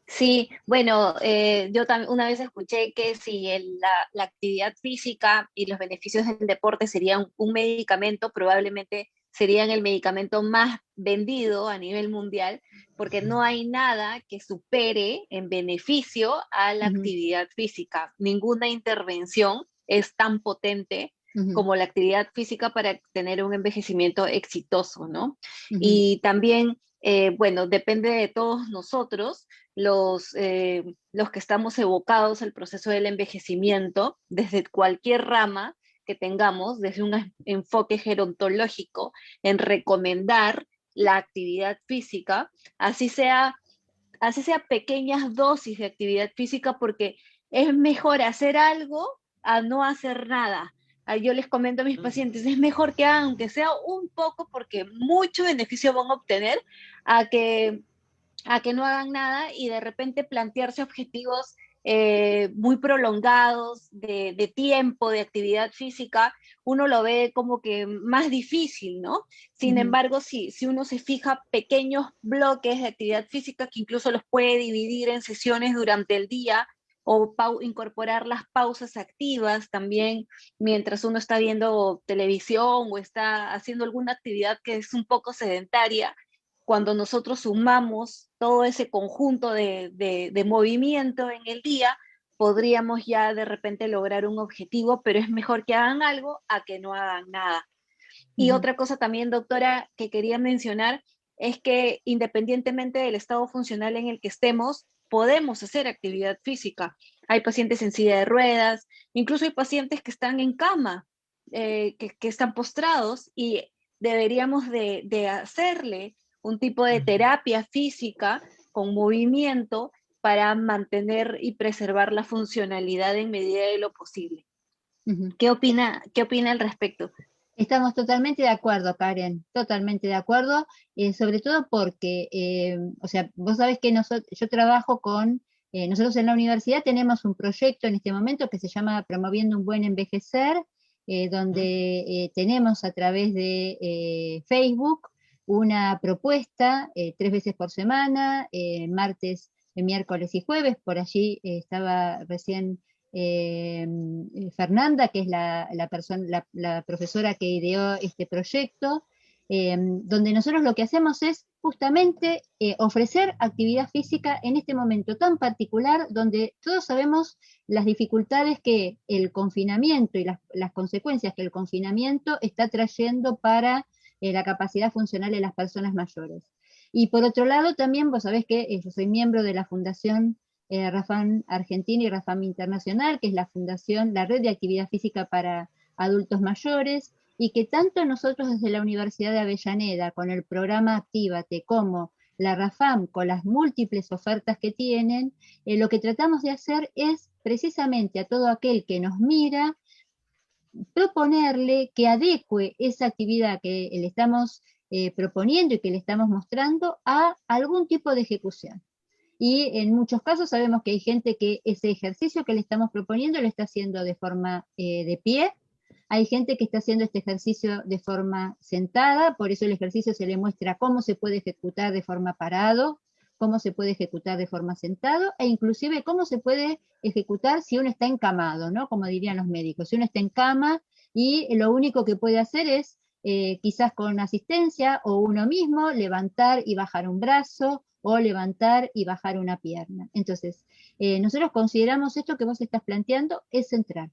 Sí, bueno, yo también una vez escuché que si la actividad física y los beneficios del deporte serían un medicamento, probablemente serían el medicamento más vendido a nivel mundial, porque no hay nada que supere en beneficio a la actividad física. Ninguna intervención es tan potente como la actividad física para tener un envejecimiento exitoso, ¿no? Y también, bueno, depende de todos nosotros los que estamos evocados al proceso del envejecimiento, desde cualquier rama que tengamos, desde un enfoque gerontológico, en recomendar la actividad física, así sea pequeñas dosis de actividad física, porque es mejor hacer algo a no hacer nada. yo les comento a mis pacientes, es mejor que hagan, aunque sea un poco, porque mucho beneficio van a obtener a que no hagan nada y de repente plantearse objetivos muy prolongados de tiempo, de actividad física, uno lo ve como que más difícil, ¿no? Sin embargo, si uno se fija pequeños bloques de actividad física que incluso los puede dividir en sesiones durante el día o incorporar las pausas activas también mientras uno está viendo televisión o está haciendo alguna actividad que es un poco sedentaria, cuando nosotros sumamos todo ese conjunto de movimiento en el día, podríamos ya de repente lograr un objetivo, pero es mejor que hagan algo a que no hagan nada. Y otra cosa también, doctora, que quería mencionar, es que independientemente del estado funcional en el que estemos, podemos hacer actividad física. Hay pacientes en silla de ruedas, incluso hay pacientes que están en cama, que están postrados, y deberíamos de hacerle un tipo de terapia física con movimiento para mantener y preservar la funcionalidad en medida de lo posible. ¿Qué opina al respecto? Estamos totalmente de acuerdo, Karen, totalmente de acuerdo, sobre todo porque, o sea, vos sabés que yo trabajo con, nosotros en la universidad tenemos un proyecto en este momento que se llama Promoviendo un Buen Envejecer, donde tenemos a través de Facebook una propuesta 3 veces por semana, martes, miércoles y jueves. Por allí estaba recién Fernanda, que es la profesora que ideó este proyecto, donde nosotros lo que hacemos es justamente ofrecer actividad física en este momento tan particular, donde todos sabemos las dificultades que el confinamiento y las consecuencias que el confinamiento está trayendo para la capacidad funcional de las personas mayores. Y por otro lado también, vos sabés que yo soy miembro de la Fundación RAFAM Argentina y RAFAM Internacional, que es la fundación, la red de actividad física para adultos mayores, y que tanto nosotros desde la Universidad de Avellaneda, con el programa Actívate, como la RAFAM, con las múltiples ofertas que tienen, lo que tratamos de hacer es precisamente a todo aquel que nos mira, proponerle que adecue esa actividad que le estamos proponiendo y que le estamos mostrando a algún tipo de ejecución. Y en muchos casos sabemos que hay gente que ese ejercicio que le estamos proponiendo lo está haciendo de forma de pie, hay gente que está haciendo este ejercicio de forma sentada, por eso el ejercicio se le muestra cómo se puede ejecutar de forma parado, cómo se puede ejecutar de forma sentado, e inclusive cómo se puede ejecutar si uno está encamado, ¿no? Como dirían los médicos, si uno está en cama y lo único que puede hacer es, quizás con asistencia o uno mismo, levantar y bajar un brazo, o levantar y bajar una pierna. Entonces, nosotros consideramos esto que vos estás planteando es central.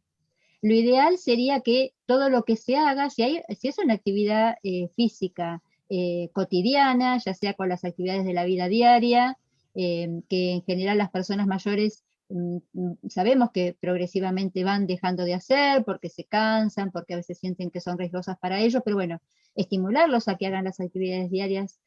Lo ideal sería que todo lo que se haga, si es una actividad física cotidiana, ya sea con las actividades de la vida diaria, que en general las personas mayores sabemos que progresivamente van dejando de hacer porque se cansan, porque a veces sienten que son riesgosas para ellos, pero bueno, estimularlos a que hagan las actividades diarias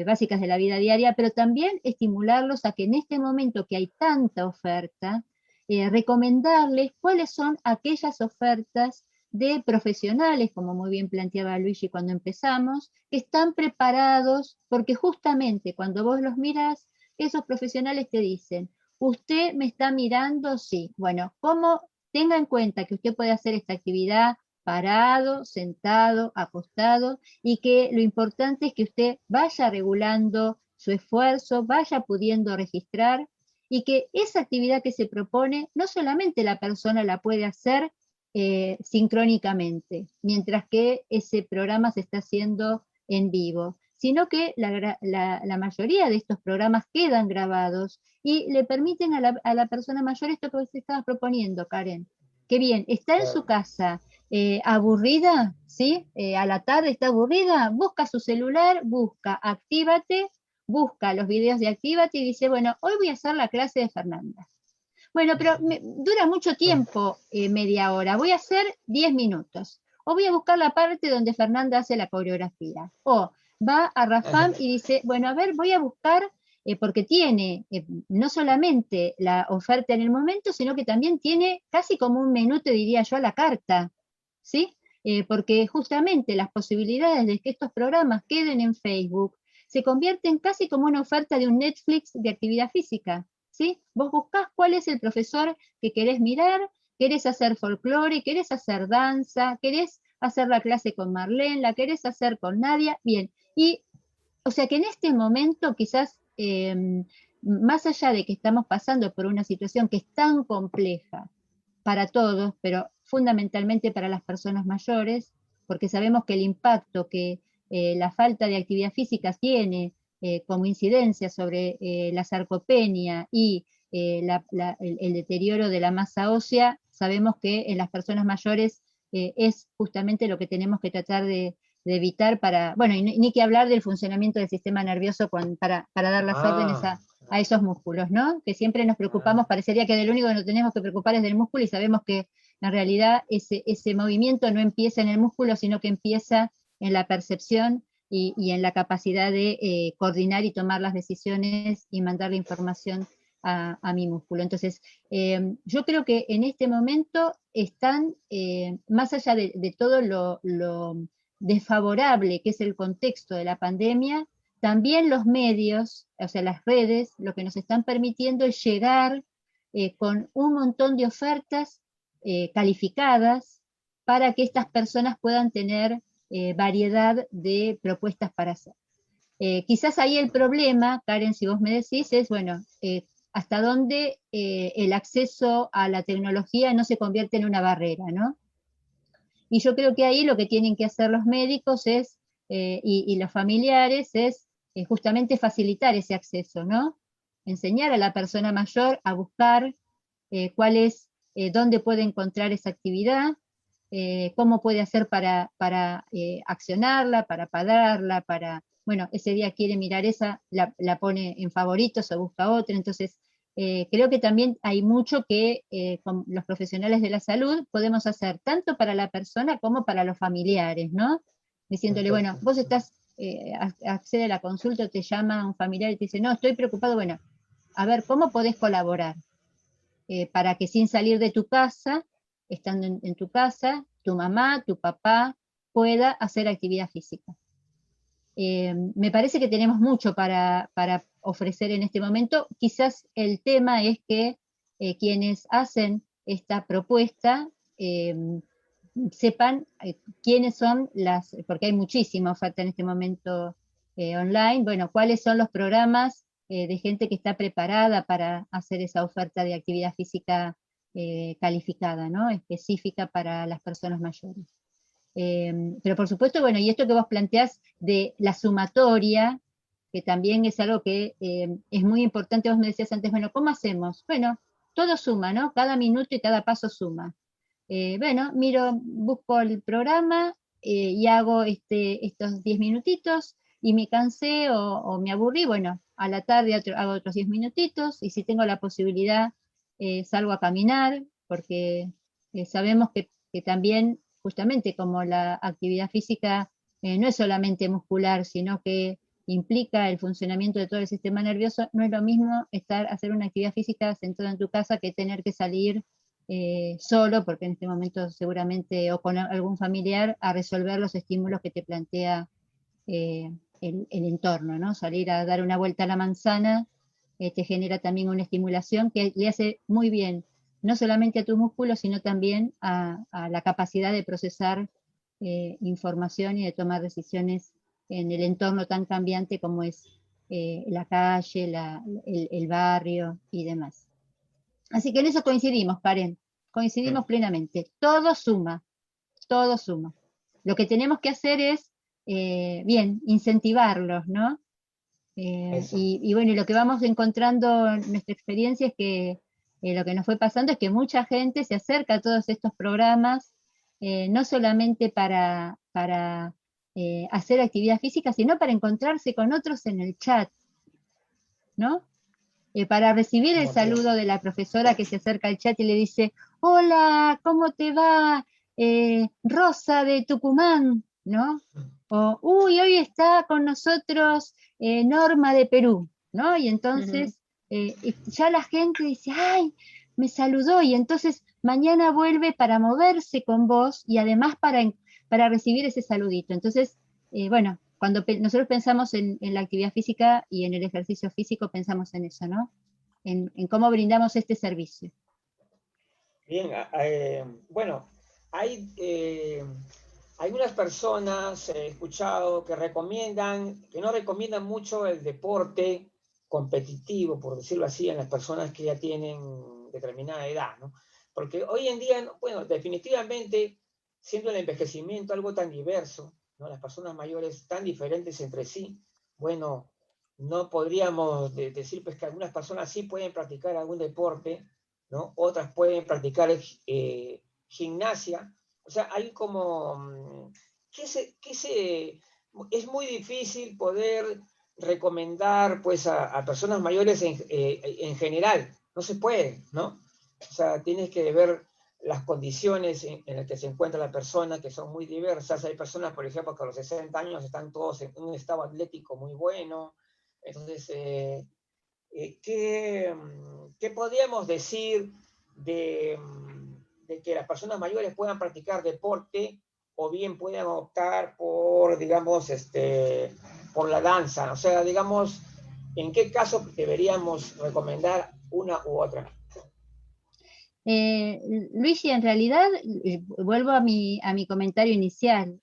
básicas de la vida diaria, pero también estimularlos a que en este momento que hay tanta oferta, recomendarles cuáles son aquellas ofertas de profesionales, como muy bien planteaba Luigi cuando empezamos, que están preparados, porque justamente cuando vos los mirás, esos profesionales te dicen, ¿usted me está mirando? Sí. Bueno, ¿cómo? Tenga en cuenta que usted puede hacer esta actividad parado, sentado, acostado, y que lo importante es que usted vaya regulando su esfuerzo, vaya pudiendo registrar, y que esa actividad que se propone, no solamente la persona la puede hacer sincrónicamente, mientras que ese programa se está haciendo en vivo, sino que la mayoría de estos programas quedan grabados y le permiten a la persona mayor esto que se estaba proponiendo, Karen. Qué bien, está en su casa, aburrida, ¿sí? A la tarde está aburrida, busca su celular, busca Actívate, busca los videos de Actívate y dice, bueno, hoy voy a hacer la clase de Fernanda. Bueno, pero dura mucho tiempo, media hora, voy a hacer 10 minutos. O voy a buscar la parte donde Fernanda hace la coreografía. O va a RAFAM y dice, bueno, a ver, voy a buscar, porque tiene no solamente la oferta en el momento, sino que también tiene casi como un menú, te diría yo, a la carta. ¿sí? Porque justamente las posibilidades de que estos programas queden en Facebook se convierten casi como una oferta de un Netflix de actividad física, ¿sí? Vos buscás cuál es el profesor que querés mirar, querés hacer folclore, querés hacer danza, querés hacer la clase con Marlene, la querés hacer con Nadia, bien. Y, o sea que en este momento quizás, más allá de que estamos pasando por una situación que es tan compleja para todos, pero fundamentalmente para las personas mayores, porque sabemos que el impacto que la falta de actividad física tiene como incidencia sobre la sarcopenia y el deterioro de la masa ósea, sabemos que en las personas mayores es justamente lo que tenemos que tratar de evitar para, bueno, y ni que hablar del funcionamiento del sistema nervioso para dar las órdenes a esos músculos, ¿no? Que siempre nos preocupamos, parecería que de lo único que nos tenemos que preocupar es del músculo y sabemos que en realidad ese movimiento no empieza en el músculo, sino que empieza en la percepción y en la capacidad de coordinar y tomar las decisiones y mandar la información a mi músculo. Entonces, yo creo que en este momento están, más allá de todo lo desfavorable que es el contexto de la pandemia, también los medios, o sea, las redes, lo que nos están permitiendo es llegar con un montón de ofertas calificadas para que estas personas puedan tener variedad de propuestas para hacer. Quizás ahí el problema, Karen, si vos me decís, es, bueno, hasta dónde el acceso a la tecnología no se convierte en una barrera, ¿no? Y yo creo que ahí lo que tienen que hacer los médicos es, y los familiares es justamente facilitar ese acceso, ¿no? Enseñar a la persona mayor a buscar dónde puede encontrar esa actividad, cómo puede hacer para accionarla, para pagarla, bueno, ese día quiere mirar esa, la pone en favoritos o busca otra. Entonces, creo que también hay mucho que con los profesionales de la salud podemos hacer, tanto para la persona como para los familiares, ¿no? Diciéndole, bueno, vos estás, accede a la consulta, te llama un familiar y te dice, no, estoy preocupado, bueno, a ver, ¿cómo podés colaborar? Para que sin salir de tu casa, estando en tu casa, tu mamá, tu papá, pueda hacer actividad física. Me parece que tenemos mucho para ofrecer en este momento. Quizás el tema es que quienes hacen esta propuesta sepan quiénes son porque hay muchísima oferta en este momento online, bueno, cuáles son los programas de gente que está preparada para hacer esa oferta de actividad física calificada, ¿no? Específica para las personas mayores. Pero por supuesto, bueno, y esto que vos planteás de la sumatoria, que también es algo que es muy importante, vos me decías antes, bueno, ¿cómo hacemos? Bueno, todo suma, ¿no? Cada minuto y cada paso suma. Bueno, busco el programa y hago estos 10 minutitos y me cansé o me aburrí, bueno, a la tarde hago otros 10 minutitos y si tengo la posibilidad salgo a caminar, porque sabemos que también justamente como la actividad física no es solamente muscular, sino que implica el funcionamiento de todo el sistema nervioso, no es lo mismo hacer una actividad física sentado en tu casa que tener que salir solo, porque en este momento seguramente, o con algún familiar, a resolver los estímulos que te plantea el entorno, ¿no? Salir a dar una vuelta a la manzana te genera también una estimulación que le hace muy bien, no solamente a tu músculo, sino también a la capacidad de procesar información y de tomar decisiones en el entorno tan cambiante como es la calle, el barrio y demás. Así que en eso coincidimos, Karen, coincidimos plenamente. Todo suma, todo suma. Lo que tenemos que hacer es, incentivarlos, ¿no? Y bueno, lo que vamos encontrando en nuestra experiencia es que lo que nos fue pasando es que mucha gente se acerca a todos estos programas, no solamente para hacer actividad física, sino para encontrarse con otros en el chat, ¿no? Para recibir el saludo de la profesora que se acerca al chat y le dice, hola, ¿cómo te va? Rosa de Tucumán, ¿no? O, uy, hoy está con nosotros Norma de Perú, ¿no? Y entonces ya la gente dice, ay, me saludó, y entonces mañana vuelve para moverse con vos y además para recibir ese saludito. Entonces, bueno, cuando nosotros pensamos en la actividad física y en el ejercicio físico, pensamos en eso, ¿no? En cómo brindamos este servicio. Bien, bueno, hay algunas personas, he escuchado, que no recomiendan mucho el deporte competitivo, por decirlo así, en las personas que ya tienen determinada edad, ¿no? Porque hoy en día, bueno, definitivamente, siendo el envejecimiento algo tan diverso, ¿no? Las personas mayores tan diferentes entre sí, bueno, no podríamos decir pues, que algunas personas sí pueden practicar algún deporte, ¿no? Otras pueden practicar gimnasia. O sea, hay como, es muy difícil poder recomendar pues a personas mayores en general, no se puede, ¿no? O sea, tienes que ver las condiciones en las que se encuentra la persona, que son muy diversas. Hay personas, por ejemplo, que a los 60 años están todos en un estado atlético muy bueno. Entonces, ¿qué podríamos decir de que las personas mayores puedan practicar deporte o bien puedan optar por, digamos, por la danza? O sea, digamos, ¿en qué caso deberíamos recomendar una u otra? Luigi, en realidad, vuelvo a mi comentario inicial.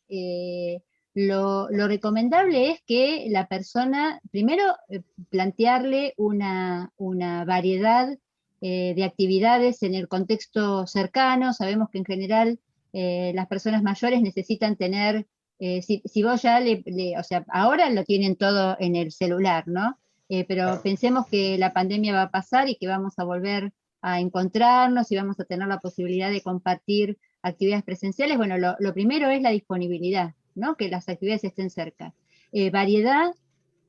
Lo recomendable es que la persona, primero, plantearle una variedad de actividades en el contexto cercano. Sabemos que en general las personas mayores necesitan tener, si vos ya o sea, ahora lo tienen todo en el celular, ¿no? Pero Claro. pensemos que la pandemia va a pasar y que vamos a volver a encontrarnos y vamos a tener la posibilidad de compartir actividades presenciales. Bueno, lo primero es la disponibilidad, ¿no? Que las actividades estén cerca. Variedad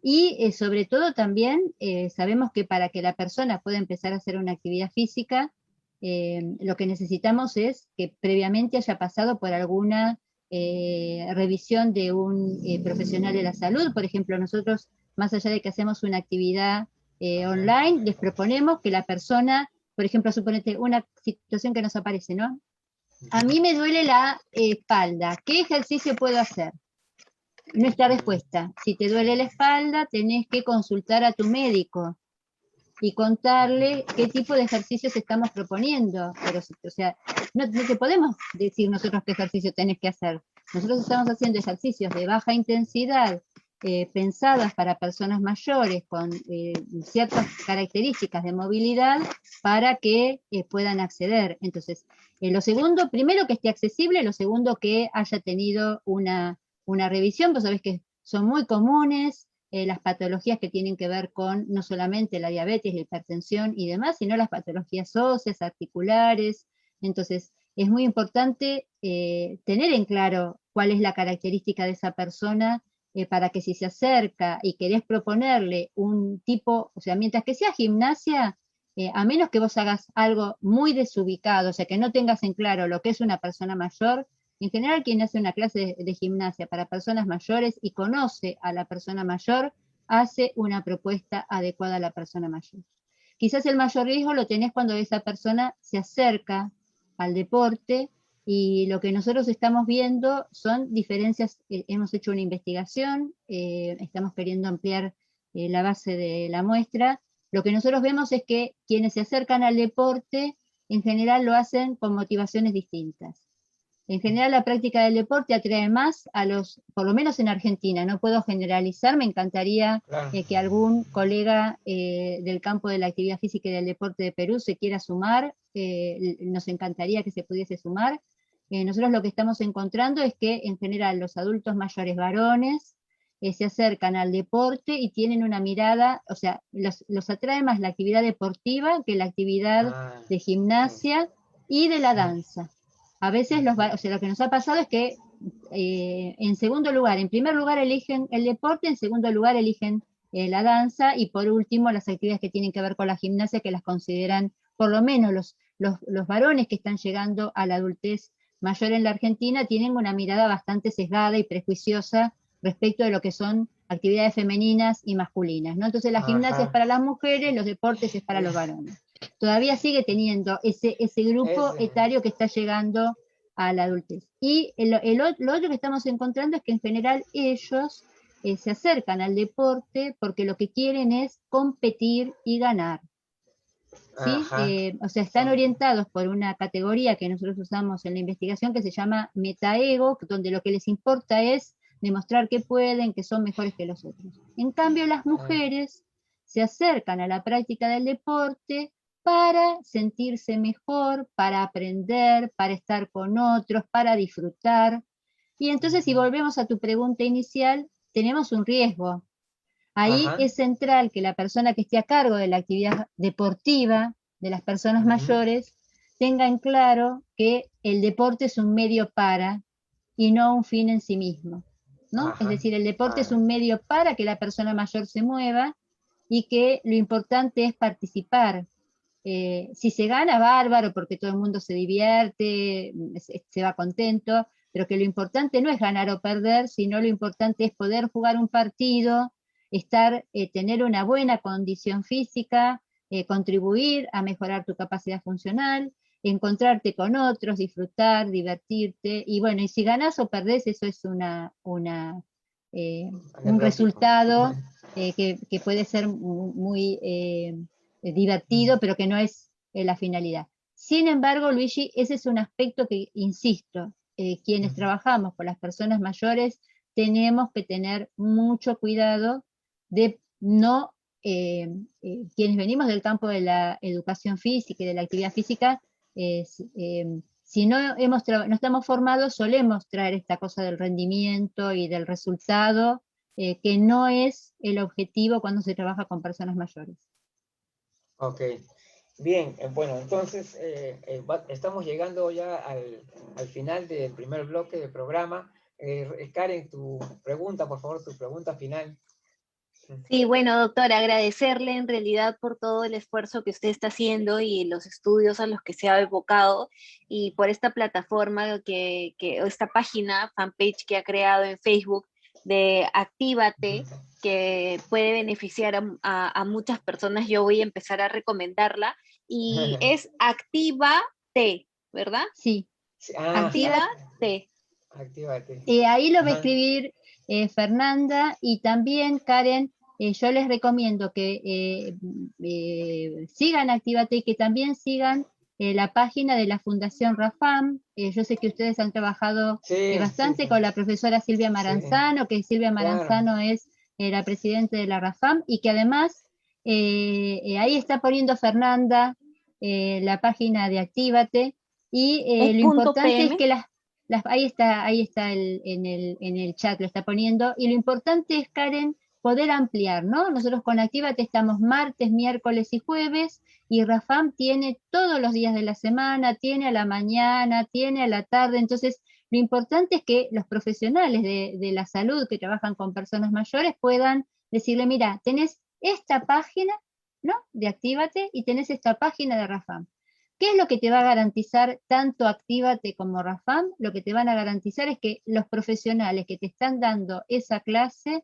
y sobre todo también sabemos que para que la persona pueda empezar a hacer una actividad física, lo que necesitamos es que previamente haya pasado por alguna revisión de un profesional de la salud. Por ejemplo, nosotros, más allá de que hacemos una actividad online, les proponemos que la persona, por ejemplo, suponete una situación que nos aparece, ¿no? A mí me duele la espalda, ¿qué ejercicio puedo hacer? Nuestra respuesta, si te duele la espalda, tenés que consultar a tu médico y contarle qué tipo de ejercicios estamos proponiendo. Pero, o sea, no te podemos decir nosotros qué ejercicio tenés que hacer. Nosotros estamos haciendo ejercicios de baja intensidad, pensadas para personas mayores con ciertas características de movilidad para que puedan acceder. Entonces, lo segundo, primero que esté accesible, lo segundo que haya tenido una revisión. Vos sabés que son muy comunes las patologías que tienen que ver con no solamente la diabetes, la hipertensión y demás, sino las patologías óseas, articulares. Entonces, es muy importante tener en claro cuál es la característica de esa persona para que si se acerca y querés proponerle un tipo, o sea, mientras que sea gimnasia, a menos que vos hagas algo muy desubicado, o sea, que no tengas en claro lo que es una persona mayor, en general quien hace una clase de gimnasia para personas mayores y conoce a la persona mayor, hace una propuesta adecuada a la persona mayor. Quizás el mayor riesgo lo tenés cuando esa persona se acerca al deporte, y lo que nosotros estamos viendo son diferencias. Hemos hecho una investigación, estamos queriendo ampliar la base de la muestra. Lo que nosotros vemos es que quienes se acercan al deporte en general lo hacen con motivaciones distintas. En general la práctica del deporte atrae más a los, por lo menos en Argentina, no puedo generalizar, me encantaría Claro. Que algún colega del campo de la actividad física y del deporte de Perú se quiera sumar, nos encantaría que se pudiese sumar. Nosotros lo que estamos encontrando es que en general los adultos mayores varones se acercan al deporte y tienen una mirada, o sea, los atrae más la actividad deportiva que la actividad de gimnasia y de la danza. A veces, o sea, lo que nos ha pasado es que en segundo lugar, en primer lugar eligen el deporte, en segundo lugar eligen la danza y por último las actividades que tienen que ver con la gimnasia, que las consideran, por lo menos los varones que están llegando a la adultez mayor en la Argentina, tienen una mirada bastante sesgada y prejuiciosa respecto de lo que son actividades femeninas y masculinas, ¿no? Entonces la gimnasia es para las mujeres, los deportes es para los varones. todavía sigue teniendo ese grupo etario que está llegando a la adultez. Y lo otro que estamos encontrando es que en general ellos se acercan al deporte porque lo que quieren es competir y ganar. ¿Sí? O sea, están orientados por una categoría que nosotros usamos en la investigación que se llama metaego, donde lo que les importa es demostrar que pueden, que son mejores que los otros. En cambio, las mujeres se acercan a la práctica del deporte para sentirse mejor, para aprender, para estar con otros, para disfrutar. Y entonces, si volvemos a tu pregunta inicial, tenemos un riesgo. Ahí es central que la persona que esté a cargo de la actividad deportiva de las personas mayores tenga en claro que el deporte es un medio para y no un fin en sí mismo, ¿no? Es decir, el deporte es un medio para que la persona mayor se mueva y que lo importante es participar. Si se gana, bárbaro, porque todo el mundo se divierte, se va contento, pero que lo importante no es ganar o perder, sino lo importante es poder jugar un partido, tener una buena condición física, contribuir a mejorar tu capacidad funcional, encontrarte con otros, disfrutar, divertirte, y bueno, y si ganás o perdés, eso es un resultado que puede ser muy divertido, pero que no es la finalidad. Sin embargo, Luigi, ese es un aspecto que, insisto, quienes trabajamos con las personas mayores tenemos que tener mucho cuidado de no, quienes venimos del campo de la educación física y de la actividad física, si no estamos formados, solemos traer esta cosa del rendimiento y del resultado, que no es el objetivo cuando se trabaja con personas mayores. Ok, bien, bueno, entonces estamos llegando ya al final del primer bloque del programa. Karen, tu pregunta, por favor, tu pregunta final. Sí, bueno, doctora, agradecerle en realidad por todo el esfuerzo que usted está haciendo y los estudios a los que se ha evocado y por esta plataforma esta página, fanpage que ha creado en Facebook de Actívate, que puede beneficiar a muchas personas. Yo voy a empezar a recomendarla y es Actívate, ¿verdad? Sí. Actívate. Actívate. Ahí lo va a escribir Fernanda, y también Karen, yo les recomiendo que sigan Actívate y que también sigan la página de la Fundación Rafam. Yo sé que ustedes han trabajado bastante con la profesora Silvia Maranzano, que Silvia Maranzano es la presidenta de la Rafam, y que además ahí está poniendo Fernanda la página de Actívate, y lo importante es que ahí está en el chat, lo está poniendo, y lo importante es, Karen, poder ampliar, ¿no? Nosotros con Actívate estamos martes, miércoles y jueves, y Rafam tiene todos los días de la semana, tiene a la mañana, tiene a la tarde. Entonces lo importante es que los profesionales de la salud que trabajan con personas mayores puedan decirle, mira, tenés esta página, ¿no?, de Actívate, y tenés esta página de Rafam. ¿Qué es lo que te va a garantizar tanto Actívate como Rafam? Lo que te van a garantizar es que los profesionales que te están dando esa clase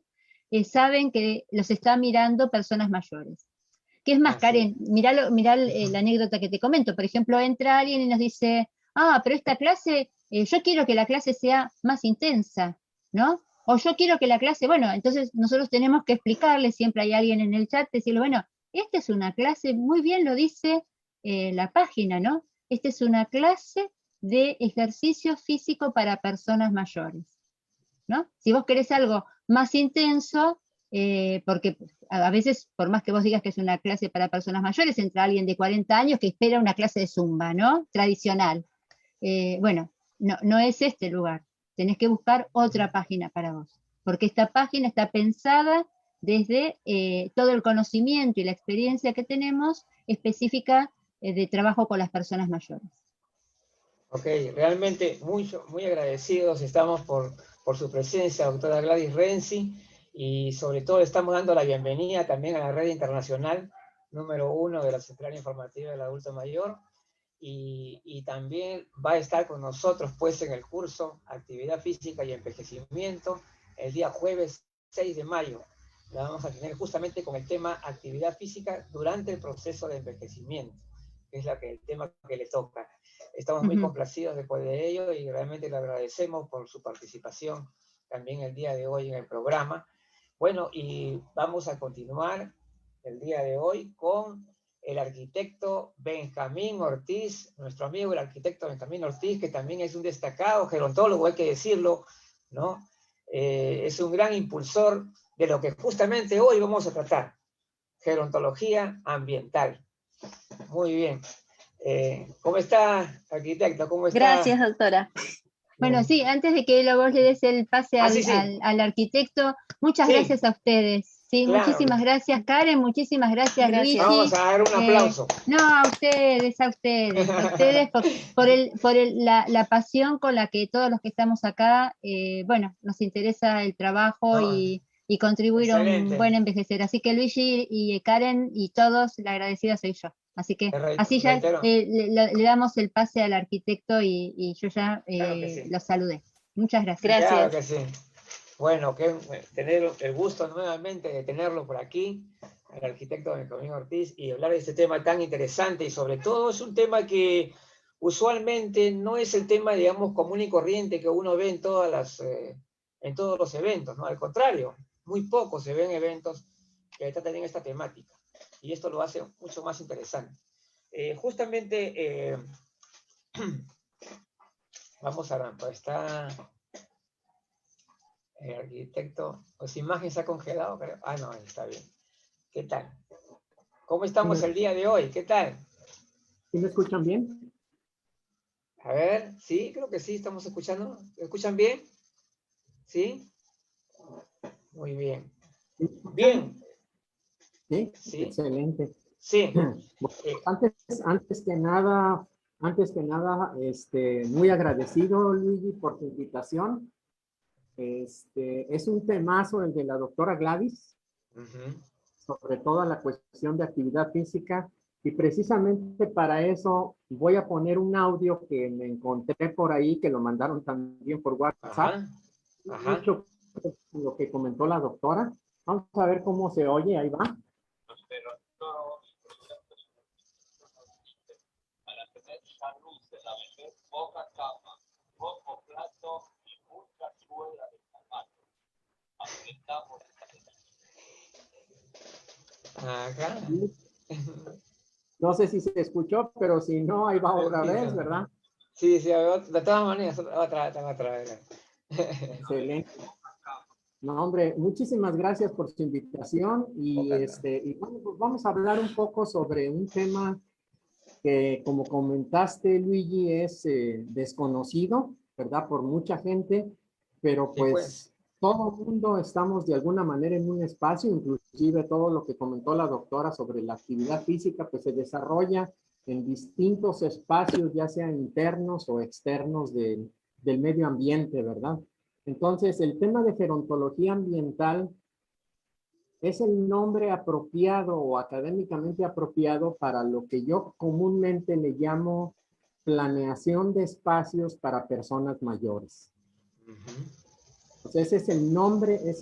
saben que los está mirando personas mayores. ¿Qué es más, Karen? Mirá la anécdota que te comento. Por ejemplo, entra alguien y nos dice, pero esta clase, yo quiero que la clase sea más intensa, ¿no? O yo quiero que la clase, bueno, entonces nosotros tenemos que explicarle, siempre hay alguien en el chat, decirle, bueno, esta es una clase, muy bien lo dice la página, ¿no? Esta es una clase de ejercicio físico para personas mayores, ¿no? Si vos querés algo más intenso, porque a veces, por más que vos digas que es una clase para personas mayores, entra alguien de 40 años que espera una clase de zumba, ¿no? Tradicional. Bueno, no es este el lugar. Tenés que buscar otra página para vos, porque esta página está pensada desde todo el conocimiento y la experiencia que tenemos específica de trabajo con las personas mayores. Ok, realmente muy agradecidos estamos por su presencia, doctora Gladys Renzi, y sobre todo estamos dando la bienvenida también a la red internacional número 1 de la Central Informativa del Adulto Mayor, y también va a estar con nosotros pues en el curso Actividad Física y Envejecimiento el día jueves 6 de mayo. La vamos a tener justamente con el tema actividad física durante el proceso de envejecimiento. que es el tema que le toca. Estamos muy complacidos después de ello y realmente le agradecemos por su participación también el día de hoy en el programa. Bueno, y vamos a continuar el día de hoy con el arquitecto Benjamín Ortiz, nuestro amigo el arquitecto Benjamín Ortiz, que también es un destacado gerontólogo, hay que decirlo, ¿no? Es un gran impulsor de lo que justamente hoy vamos a tratar, gerontología ambiental. Muy bien. ¿Cómo está, arquitecto? ¿Cómo está? Gracias, doctora. Bueno, sí, antes de que vos le des el pase al arquitecto, muchas gracias a ustedes. Sí, claro. Muchísimas gracias, Karen, muchísimas gracias, Luigi. Vamos a dar un aplauso. No, a ustedes por la pasión con la que todos los que estamos acá, bueno, nos interesa el trabajo y contribuir a un buen envejecer. Así que Luigi y Karen y todos, la agradecida soy yo. Así que así ya le damos el pase al arquitecto y yo ya los saludé. Muchas gracias. Gracias. Claro que sí. Bueno, tener el gusto nuevamente de tenerlo por aquí, al arquitecto Benjamín Ortiz, y hablar de este tema tan interesante, y sobre todo es un tema que usualmente no es el tema, digamos, común y corriente que uno ve en todos los eventos, ¿no? Al contrario, muy poco se ven eventos que tratan en esta temática, y esto lo hace mucho más interesante. Justamente, vamos a ver, pues está... El arquitecto, pues su imagen se ha congelado, creo. Ah, no, está bien. ¿Qué tal? ¿Cómo estamos el día de hoy? ¿Qué tal? ¿Sí me escuchan bien? A ver, sí, creo que sí, estamos escuchando. ¿Me escuchan bien? ¿Sí? Muy bien. Bien. Sí, sí. Excelente. Sí. Antes que nada, muy agradecido, Luigi, por tu invitación. Es un temazo el de la doctora Gladys, sobre toda la cuestión de actividad física, y precisamente para eso voy a poner un audio que me encontré por ahí, que lo mandaron también por WhatsApp. Mucho lo que comentó la doctora. Vamos a ver cómo se oye, ahí va. Para tener salud de la vejez, poca cama, poco plato y mucha suela de zapatos. Aumentamos Acá. No sé si se escuchó, pero si no, ahí va otra vez, ¿verdad? Sí, de todas maneras, otra vez. Excelente. No, hombre, muchísimas gracias por su invitación y bueno, pues vamos a hablar un poco sobre un tema que, como comentaste, Luigi, es desconocido, ¿verdad? Por mucha gente, pero pues todo el mundo estamos de alguna manera en un espacio, inclusive todo lo que comentó la doctora sobre la actividad física, pues se desarrolla en distintos espacios, ya sean internos o externos del medio ambiente, ¿verdad? Entonces, el tema de gerontología ambiental es el nombre apropiado o académicamente apropiado para lo que yo comúnmente le llamo planeación de espacios para personas mayores. Entonces, ese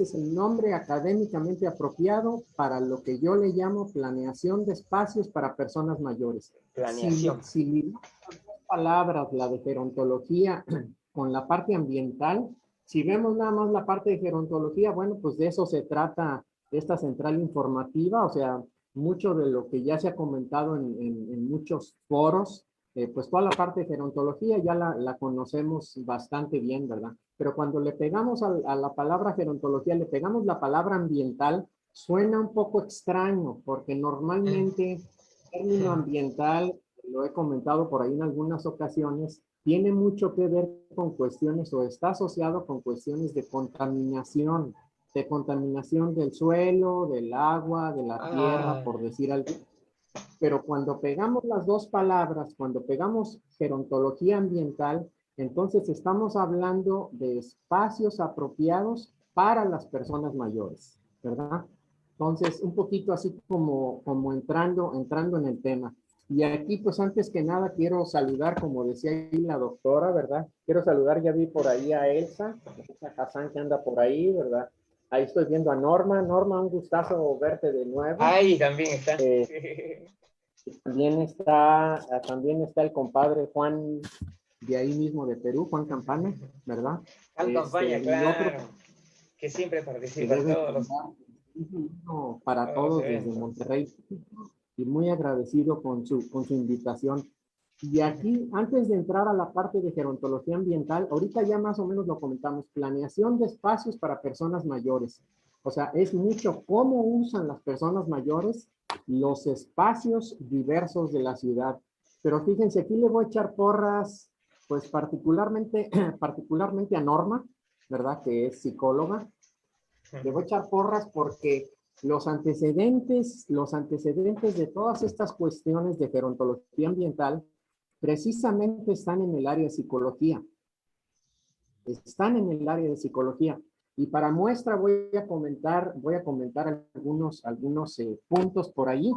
es el nombre académicamente apropiado para lo que yo le llamo planeación de espacios para personas mayores. Planeación. Si miramos las dos palabras, la de gerontología con la parte ambiental, si vemos nada más la parte de gerontología, bueno, pues de eso se trata esta central informativa, o sea, mucho de lo que ya se ha comentado en muchos foros, pues toda la parte de gerontología ya la conocemos bastante bien, ¿verdad? Pero cuando le pegamos a la palabra gerontología, le pegamos la palabra ambiental, suena un poco extraño, porque normalmente el término ambiental, lo he comentado por ahí en algunas ocasiones, tiene mucho que ver con cuestiones o está asociado con cuestiones de contaminación del suelo, del agua, de la tierra, por decir algo. Pero cuando pegamos las dos palabras, cuando pegamos gerontología ambiental, entonces estamos hablando de espacios apropiados para las personas mayores, ¿verdad? Entonces, un poquito así como entrando en el tema. Y aquí, pues antes que nada, quiero saludar, como decía ahí la doctora, ¿verdad? Quiero saludar, ya vi por ahí a Elsa Hassan, que anda por ahí, ¿verdad? Ahí estoy viendo a Norma. Norma, un gustazo verte de nuevo. Ahí también está. También está el compadre Juan, de ahí mismo de Perú, Juan Campana, ¿verdad? Juan Campaña, y claro, otro que siempre que participa en debe todos los, mandar un saludo para todos los todos desde eventos. Monterrey, y muy agradecido con su invitación. Y aquí, antes de entrar a la parte de gerontología ambiental, ahorita ya más o menos lo comentamos, planeación de espacios para personas mayores. O sea, es mucho cómo usan las personas mayores los espacios diversos de la ciudad. Pero fíjense, aquí le voy a echar porras, pues particularmente a Norma, ¿verdad? Que es psicóloga. Le voy a echar porras porque los antecedentes de todas estas cuestiones de gerontología ambiental precisamente están en el área de psicología. Están en el área de psicología. Y para muestra voy a comentar algunos puntos por ahí.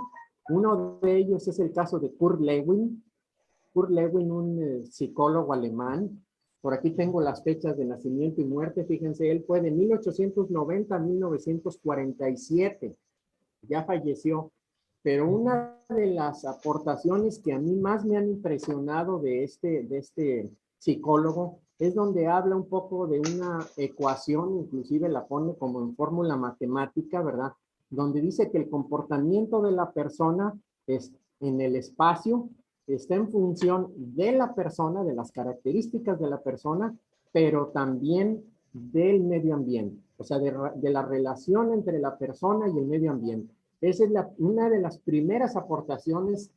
Uno de ellos es el caso de Kurt Lewin. Kurt Lewin, un psicólogo alemán. Por aquí tengo las fechas de nacimiento y muerte. Fíjense, él fue de 1890 a 1947. Ya falleció. Pero una de las aportaciones que a mí más me han impresionado de este psicólogo es donde habla un poco de una ecuación, inclusive la pone como en fórmula matemática, ¿verdad? Donde dice que el comportamiento de la persona es en el espacio, está en función de la persona, de las características de la persona, pero también del medio ambiente, o sea, de la relación entre la persona y el medio ambiente. Esa es una de las primeras aportaciones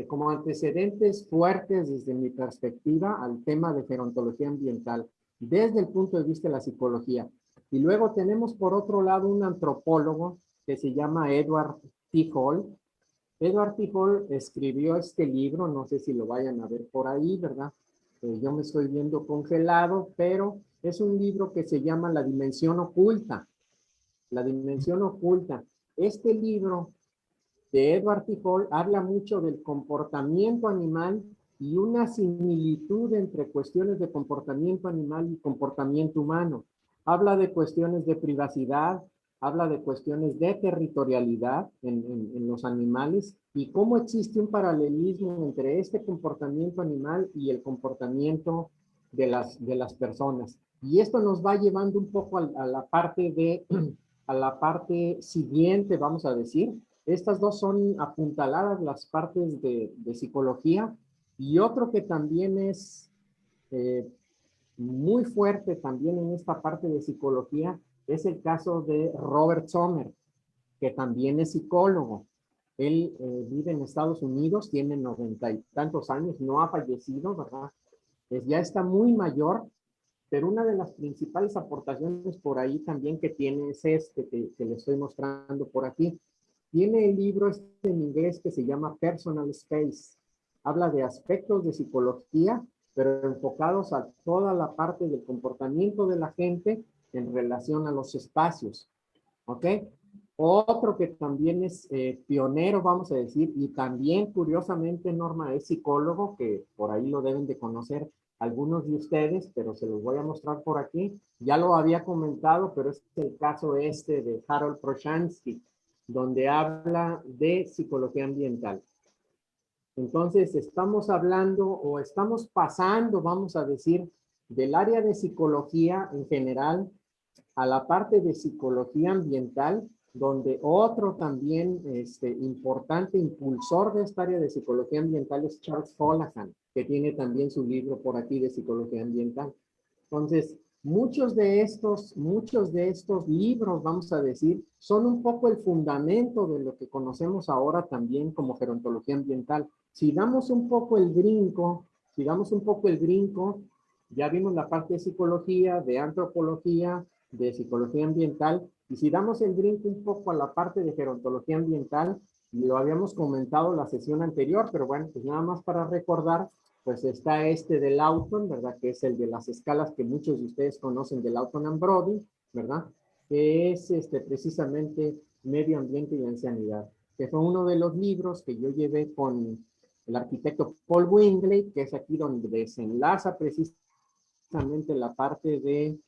como antecedentes fuertes desde mi perspectiva al tema de gerontología ambiental, desde el punto de vista de la psicología. Y luego tenemos por otro lado un antropólogo que se llama Edward T. Hall. Edward T. Hall escribió este libro, no sé si lo vayan a ver por ahí, ¿verdad? Yo me estoy viendo congelado, pero es un libro que se llama La Dimensión Oculta. La Dimensión Oculta. Este libro de Edward T. Hall habla mucho del comportamiento animal y una similitud entre cuestiones de comportamiento animal y comportamiento humano. Habla de cuestiones de privacidad, habla de cuestiones de territorialidad en los animales y cómo existe un paralelismo entre este comportamiento animal y el comportamiento de las personas. Y esto nos va llevando un poco a la parte a la parte siguiente, vamos a decir. Estas dos son apuntaladas las partes de psicología. Y otro que también es muy fuerte también en esta parte de psicología es el caso de Robert Sommer, que también es psicólogo. Él vive en Estados Unidos, tiene 90 y tantos años, no ha fallecido, ¿verdad? Ya está muy mayor, pero una de las principales aportaciones por ahí también que tiene es que le estoy mostrando por aquí. Tiene el libro en inglés que se llama Personal Space. Habla de aspectos de psicología, pero enfocados a toda la parte del comportamiento de la gente en relación a los espacios. ¿Ok? Otro que también es pionero, vamos a decir, y también curiosamente, Norma, es psicólogo, que por ahí lo deben de conocer algunos de ustedes, pero se los voy a mostrar por aquí. Ya lo había comentado, pero es el caso de Harold Proshansky, donde habla de psicología ambiental. Entonces, estamos hablando o estamos pasando, vamos a decir, del área de psicología en general a la parte de psicología ambiental, donde otro también importante impulsor de esta área de psicología ambiental es Charles Holohan, que tiene también su libro por aquí de psicología ambiental. Entonces, muchos de estos libros, vamos a decir, son un poco el fundamento de lo que conocemos ahora también como gerontología ambiental. Si damos un poco el brinco, ya vimos la parte de psicología, de antropología, de psicología ambiental, y si damos el brinco un poco a la parte de gerontología ambiental, lo habíamos comentado la sesión anterior, pero bueno, pues nada más para recordar, pues está de Lawton, ¿verdad? Que es el de las escalas que muchos de ustedes conocen de Lawton and Brody, ¿verdad? Que es precisamente medio ambiente y ancianidad, que fue uno de los libros que yo llevé con el arquitecto Paul Wingley, que es aquí donde desenlaza precisamente la parte de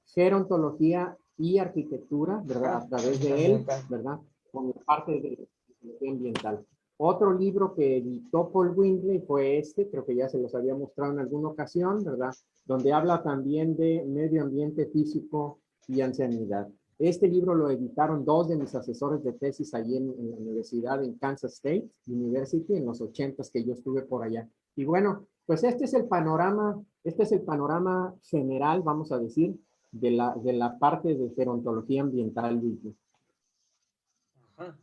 gerontología y arquitectura, ¿verdad? A través de él, ¿verdad? Con la parte de ambiental. Otro libro que editó Paul Windley fue este, creo que ya se los había mostrado en alguna ocasión, ¿verdad? Donde habla también de medio ambiente físico y ancianidad. Este libro lo editaron dos de mis asesores de tesis allí en la universidad, en Kansas State University, en los 80s que yo estuve por allá. Y bueno, pues este es el panorama general, vamos a decir, de la parte de gerontología ambiental, Luigi. Ajá.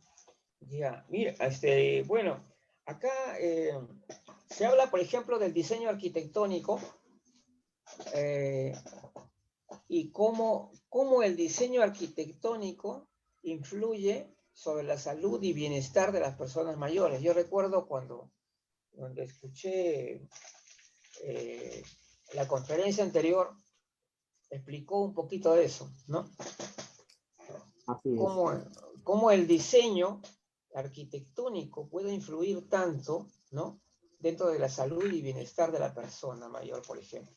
Ya, mira, bueno, acá se habla, por ejemplo, del diseño arquitectónico y cómo el diseño arquitectónico influye sobre la salud y bienestar de las personas mayores. Yo recuerdo cuando escuché la conferencia anterior, explicó un poquito de eso, ¿no? Así es. Cómo el diseño arquitectónico puede influir tanto, ¿no? Dentro de la salud y bienestar de la persona mayor, por ejemplo.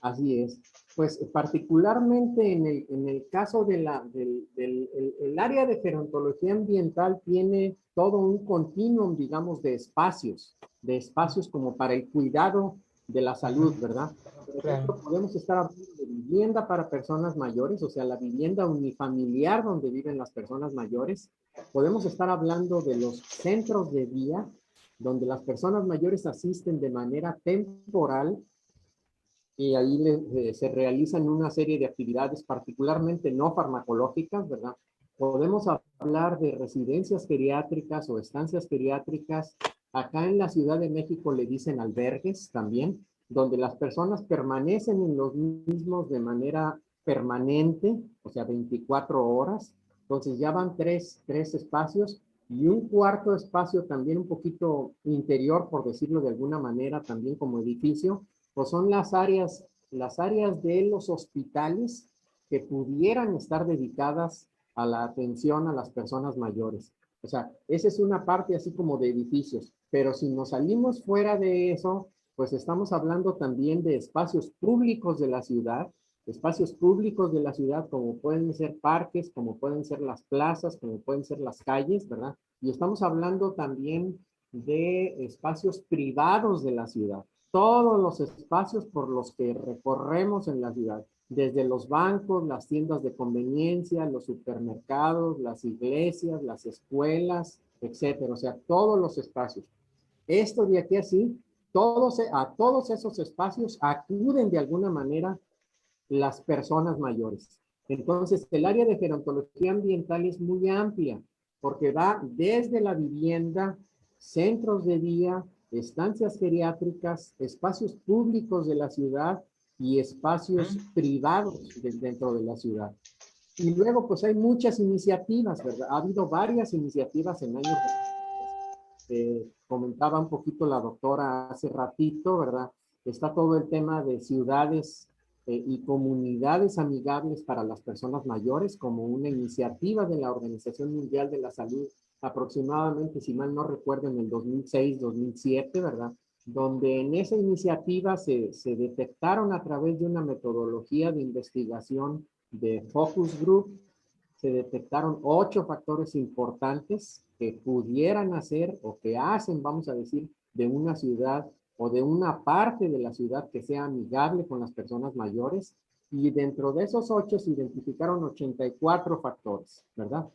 Así es. Pues particularmente en el caso del área de gerontología ambiental tiene todo un continuum, digamos, de espacios como para el cuidado de la salud, ¿verdad? Por ejemplo, podemos estar hablando de vivienda para personas mayores, o sea, la vivienda unifamiliar donde viven las personas mayores. Podemos estar hablando de los centros de día, donde las personas mayores asisten de manera temporal y ahí se realizan una serie de actividades particularmente no farmacológicas, ¿verdad? Podemos hablar de residencias geriátricas o estancias geriátricas. Acá en la Ciudad de México le dicen albergues también, donde las personas permanecen en los mismos de manera permanente, o sea, 24 horas. Entonces ya van tres espacios y un cuarto espacio también un poquito interior, por decirlo de alguna manera, también como edificio, pues son las áreas de los hospitales que pudieran estar dedicadas a la atención a las personas mayores. O sea, esa es una parte así como de edificios, pero si nos salimos fuera de eso, pues estamos hablando también de espacios públicos de la ciudad como pueden ser parques, como pueden ser las plazas, como pueden ser las calles, ¿verdad? Y estamos hablando también de espacios privados de la ciudad. Todos los espacios por los que recorremos en la ciudad, desde los bancos, las tiendas de conveniencia, los supermercados, las iglesias, las escuelas, etcétera. O sea, todos los espacios. Esto de aquí así, a todos esos espacios acuden de alguna manera las personas mayores. Entonces, el área de gerontología ambiental es muy amplia, porque va desde la vivienda, centros de día, estancias geriátricas, espacios públicos de la ciudad y espacios privados dentro de la ciudad. Y luego, pues hay muchas iniciativas, ¿verdad? Ha habido varias iniciativas en años comentaba un poquito la doctora hace ratito, ¿verdad? Está todo el tema de ciudades y comunidades amigables para las personas mayores, como una iniciativa de la Organización Mundial de la Salud, aproximadamente, si mal no recuerdo, en el 2006-2007, ¿verdad? Donde en esa iniciativa se detectaron a través de una metodología de investigación de focus group, se detectaron 8 factores importantes que pudieran hacer o que hacen, vamos a decir, de una ciudad o de una parte de la ciudad que sea amigable con las personas mayores, y dentro de esos 8 se identificaron 84 factores, ¿verdad?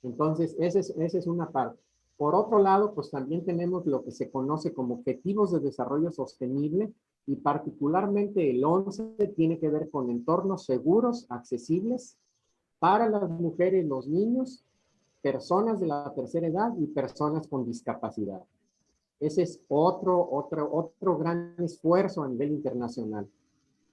Entonces, esa es una parte. Por otro lado, pues también tenemos lo que se conoce como objetivos de desarrollo sostenible, y particularmente el 11 tiene que ver con entornos seguros, accesibles para las mujeres, los niños, personas de la tercera edad y personas con discapacidad. Ese es otro gran esfuerzo a nivel internacional.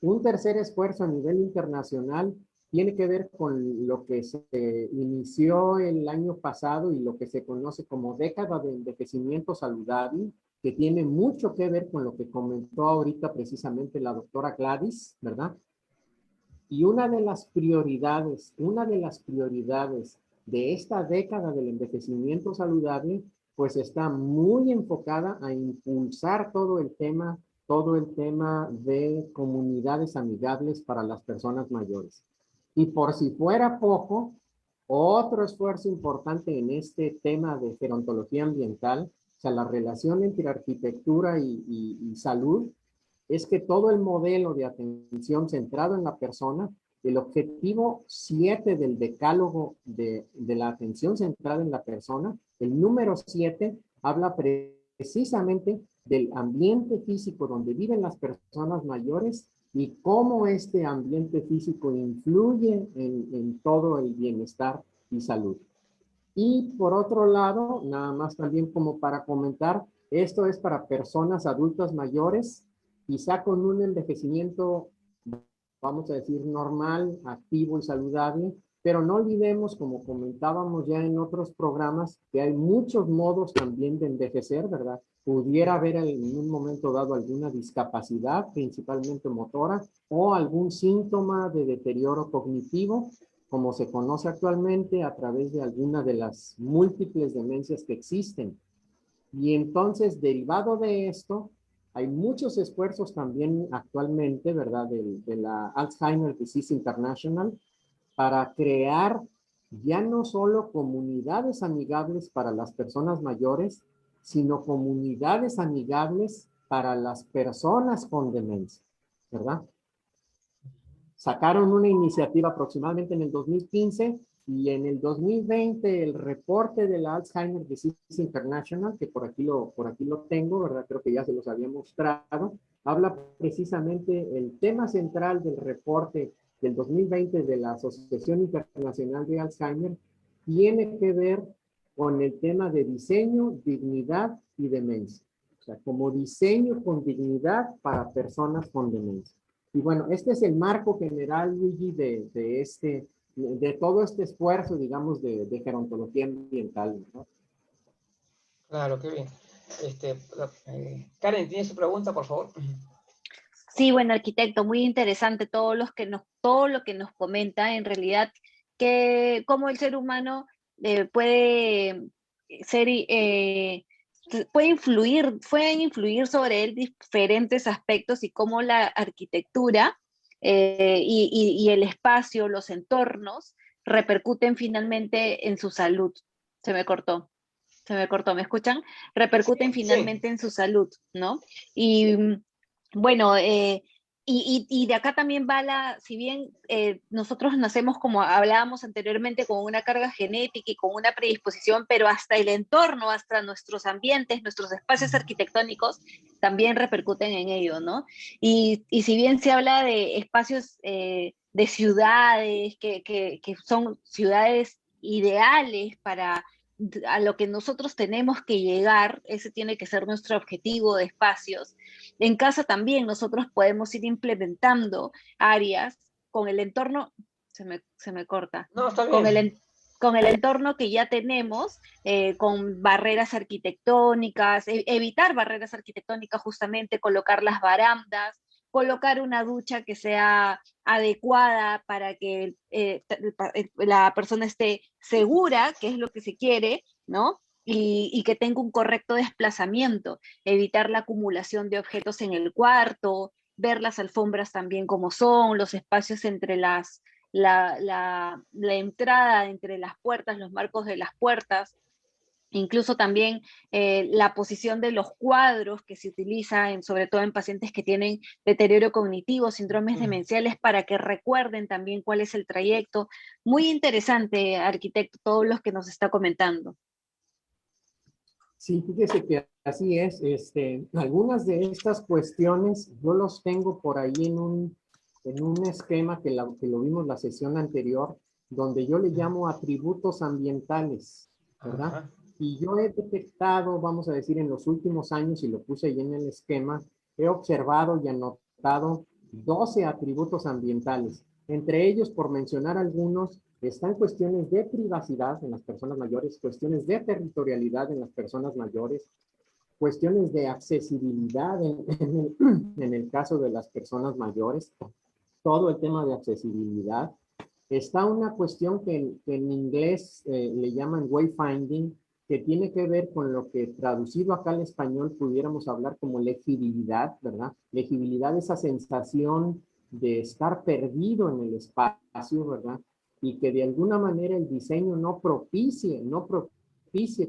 Un tercer esfuerzo a nivel internacional tiene que ver con lo que se inició el año pasado y lo que se conoce como década de envejecimiento saludable, que tiene mucho que ver con lo que comentó ahorita precisamente la doctora Gladys, ¿verdad? Y una de las prioridades de esta década del envejecimiento saludable, pues está muy enfocada a impulsar todo el tema de comunidades amigables para las personas mayores. Y por si fuera poco, Otro esfuerzo importante en este tema de gerontología ambiental, o sea, la relación entre arquitectura y salud, es que todo el modelo de atención centrado en la persona, el objetivo 7 del decálogo de la atención centrada en la persona, el número 7 habla precisamente del ambiente físico donde viven las personas mayores y cómo este ambiente físico influye en todo el bienestar y salud. Y por otro lado, nada más también como para comentar, esto es para personas adultas mayores, quizá con un envejecimiento, vamos a decir, normal, activo y saludable, pero no olvidemos, como comentábamos ya en otros programas, que hay muchos modos también de envejecer, ¿verdad? Pudiera haber en un momento dado alguna discapacidad, principalmente motora, o algún síntoma de deterioro cognitivo, como se conoce actualmente a través de alguna de las múltiples demencias que existen. Y entonces, derivado de esto, hay muchos esfuerzos también actualmente, ¿verdad?, de la Alzheimer Disease International para crear ya no solo comunidades amigables para las personas mayores, sino comunidades amigables para las personas con demencia, ¿verdad? Sacaron una iniciativa aproximadamente en el 2015 y en el 2020 el reporte de la Alzheimer Disease International, que por aquí lo tengo, ¿verdad? Creo que ya se los había mostrado, habla precisamente el tema central del reporte del 2020 de la Asociación Internacional de Alzheimer, tiene que ver con el tema de diseño, dignidad y demencia. O sea, como diseño con dignidad para personas con demencia. Y bueno, este es el marco general, Luigi, de todo este esfuerzo, digamos, de gerontología ambiental, ¿no? Claro, qué bien. Karen, ¿tiene su pregunta, por favor? Sí, bueno, arquitecto, muy interesante todo lo que nos comenta, en realidad, que cómo el ser humano puede ser, puede influir sobre él diferentes aspectos y cómo la arquitectura y el espacio, los entornos, repercuten finalmente en su salud. Se me cortó, ¿me escuchan? Repercuten Sí, sí. finalmente en su salud, ¿no? Y bueno, y de acá también va si bien nosotros nacemos, como hablábamos anteriormente, con una carga genética y con una predisposición, pero hasta el entorno, hasta nuestros ambientes, nuestros espacios arquitectónicos también repercuten en ello, ¿no? Y si bien se habla de espacios de ciudades, que son ciudades ideales para a lo que nosotros tenemos que llegar, ese tiene que ser nuestro objetivo de espacios. En casa también nosotros podemos ir implementando áreas con el entorno, se me corta, No, está con bien. con el entorno que ya tenemos, con barreras arquitectónicas, evitar barreras arquitectónicas justamente, colocar las barandas, colocar una ducha que sea adecuada para que la persona esté segura, que es lo que se quiere, ¿no? Y que tenga un correcto desplazamiento, evitar la acumulación de objetos en el cuarto, ver las alfombras también como son, los espacios entre la entrada, entre las puertas, los marcos de las puertas, incluso también la posición de los cuadros que se utiliza, sobre todo en pacientes que tienen deterioro cognitivo, síndromes demenciales, para que recuerden también cuál es el trayecto. Muy interesante, arquitecto, todos los que nos está comentando. Sí, fíjese que así es. Algunas de estas cuestiones yo los tengo por ahí en un esquema que lo vimos la sesión anterior, donde yo le llamo atributos ambientales, ¿verdad? Ajá. Y yo he detectado, vamos a decir, en los últimos años, y lo puse ahí en el esquema, he observado y anotado 12 atributos ambientales. Entre ellos, por mencionar algunos, están cuestiones de privacidad en las personas mayores, cuestiones de territorialidad en las personas mayores, cuestiones de accesibilidad en el caso de las personas mayores, todo el tema de accesibilidad. Está una cuestión que en inglés le llaman wayfinding, que tiene que ver con lo que traducido acá al español pudiéramos hablar como legibilidad, ¿verdad? Legibilidad, esa sensación de estar perdido en el espacio, ¿verdad? y que de alguna manera el diseño no propicie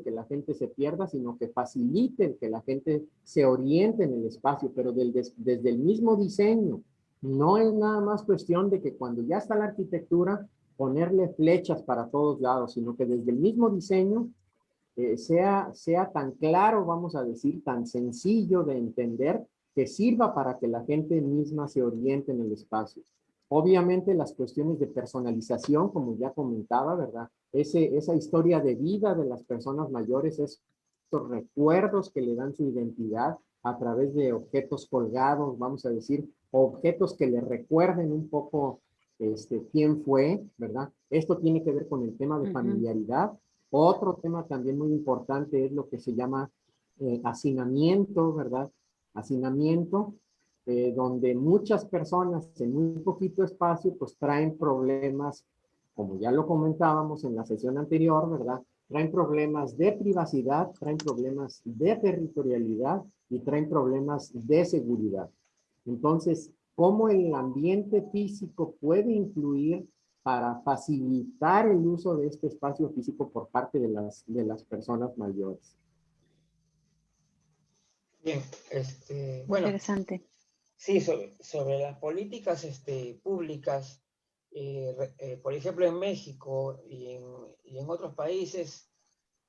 que la gente se pierda, sino que facilite que la gente se oriente en el espacio, pero desde el mismo diseño. No es nada más cuestión de que cuando ya está la arquitectura, ponerle flechas para todos lados, sino que desde el mismo diseño sea tan claro, vamos a decir, tan sencillo de entender, que sirva para que la gente misma se oriente en el espacio. Obviamente las cuestiones de personalización, como ya comentaba, ¿verdad? Esa historia de vida de las personas mayores, esos recuerdos que le dan su identidad a través de objetos colgados, vamos a decir, objetos que le recuerden un poco quién fue, ¿verdad? Esto tiene que ver con el tema de familiaridad. Otro tema también muy importante es lo que se llama hacinamiento, ¿verdad? Hacinamiento, donde muchas personas en muy poquito espacio pues traen problemas, como ya lo comentábamos en la sesión anterior, ¿verdad? Traen problemas de privacidad, traen problemas de territorialidad y traen problemas de seguridad. Entonces, ¿cómo el ambiente físico puede influir para facilitar el uso de este espacio físico por parte de las personas mayores? Bien, bueno, Interesante. sí, sobre las políticas públicas, por ejemplo, en México y en otros países,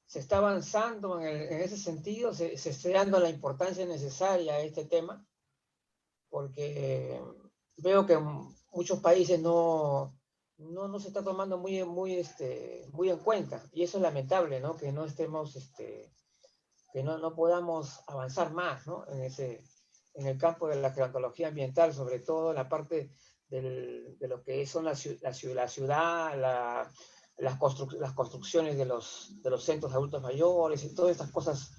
se está avanzando en ese sentido, se está dando la importancia necesaria a este tema, porque veo que en muchos países no se está tomando muy en cuenta, y eso es lamentable, ¿no? Que no estemos, que no podamos avanzar más, ¿no? En el campo de la gerontología ambiental, sobre todo en la parte de lo que son la ciudad, las construcciones de los centros de adultos mayores y todas estas cosas.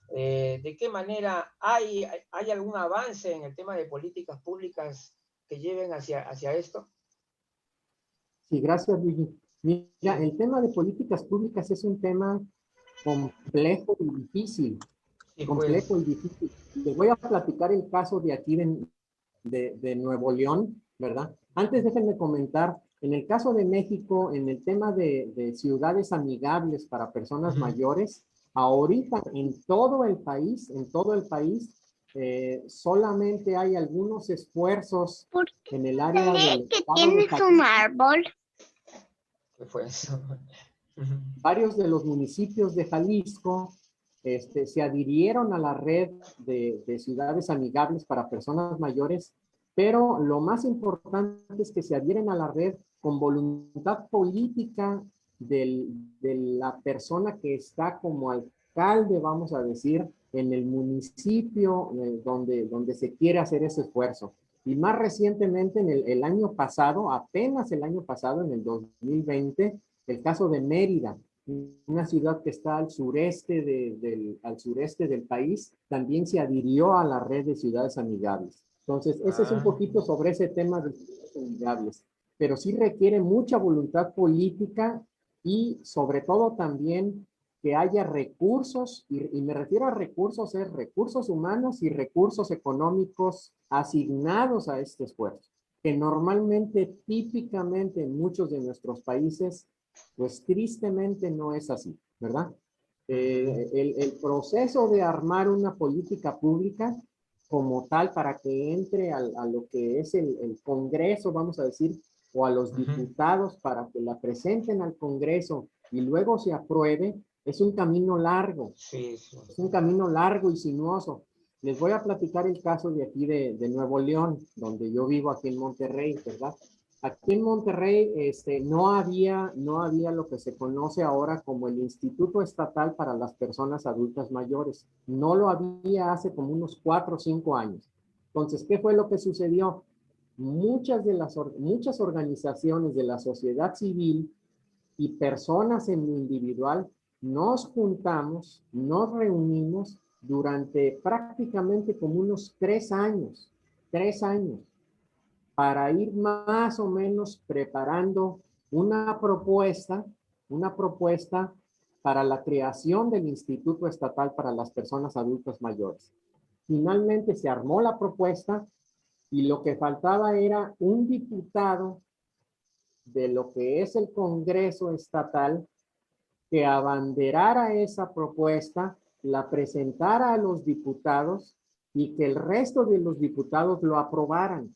¿De qué manera hay algún avance en el tema de políticas públicas que lleven hacia esto? Sí, gracias, Luigi. Mira, el tema de políticas públicas es un tema complejo y difícil. Sí, pues. Complejo y difícil. Les voy a platicar el caso de aquí de Nuevo León, ¿verdad? Antes déjenme comentar, en el caso de México, en el tema de ciudades amigables para personas mayores, ahorita en todo el país, solamente hay algunos esfuerzos en el área del que estado de tienes un Jalisco. árbol. ¿Qué fue eso? Varios de los municipios de Jalisco se adhirieron a la red de ciudades amigables para personas mayores, pero lo más importante es que se adhieren a la red con voluntad política de la persona que está como alcalde, vamos a decir, en el municipio donde se quiere hacer ese esfuerzo. Y más recientemente, en el año pasado, apenas el año pasado, en el 2020, el caso de Mérida, una ciudad que está al sureste del país, también se adhirió a la red de ciudades amigables. Entonces, ese es un poquito sobre ese tema de ciudades amigables, pero sí requiere mucha voluntad política y sobre todo también que haya recursos, y me refiero a recursos, recursos humanos y recursos económicos asignados a este esfuerzo, que normalmente, típicamente en muchos de nuestros países, pues tristemente no es así, ¿verdad? El proceso de armar una política pública como tal para que entre a lo que es el Congreso, vamos a decir, o a los diputados para que la presenten al Congreso y luego se apruebe, es un camino largo. Sí, sí. Es un camino largo y sinuoso. Les voy a platicar el caso de aquí de Nuevo León, donde yo vivo aquí en Monterrey, ¿verdad? Aquí en Monterrey no había lo que se conoce ahora como el Instituto Estatal para las Personas Adultas Mayores. No lo había hace como unos 4 o 5 años. Entonces, ¿qué fue lo que sucedió? Muchas organizaciones de la sociedad civil y personas en lo individual nos juntamos, nos reunimos durante prácticamente como unos 3 años, para ir más o menos preparando una propuesta para la creación del Instituto Estatal para las Personas Adultas Mayores. Finalmente se armó la propuesta y lo que faltaba era un diputado de lo que es el Congreso Estatal que abanderara esa propuesta, la presentara a los diputados y que el resto de los diputados lo aprobaran.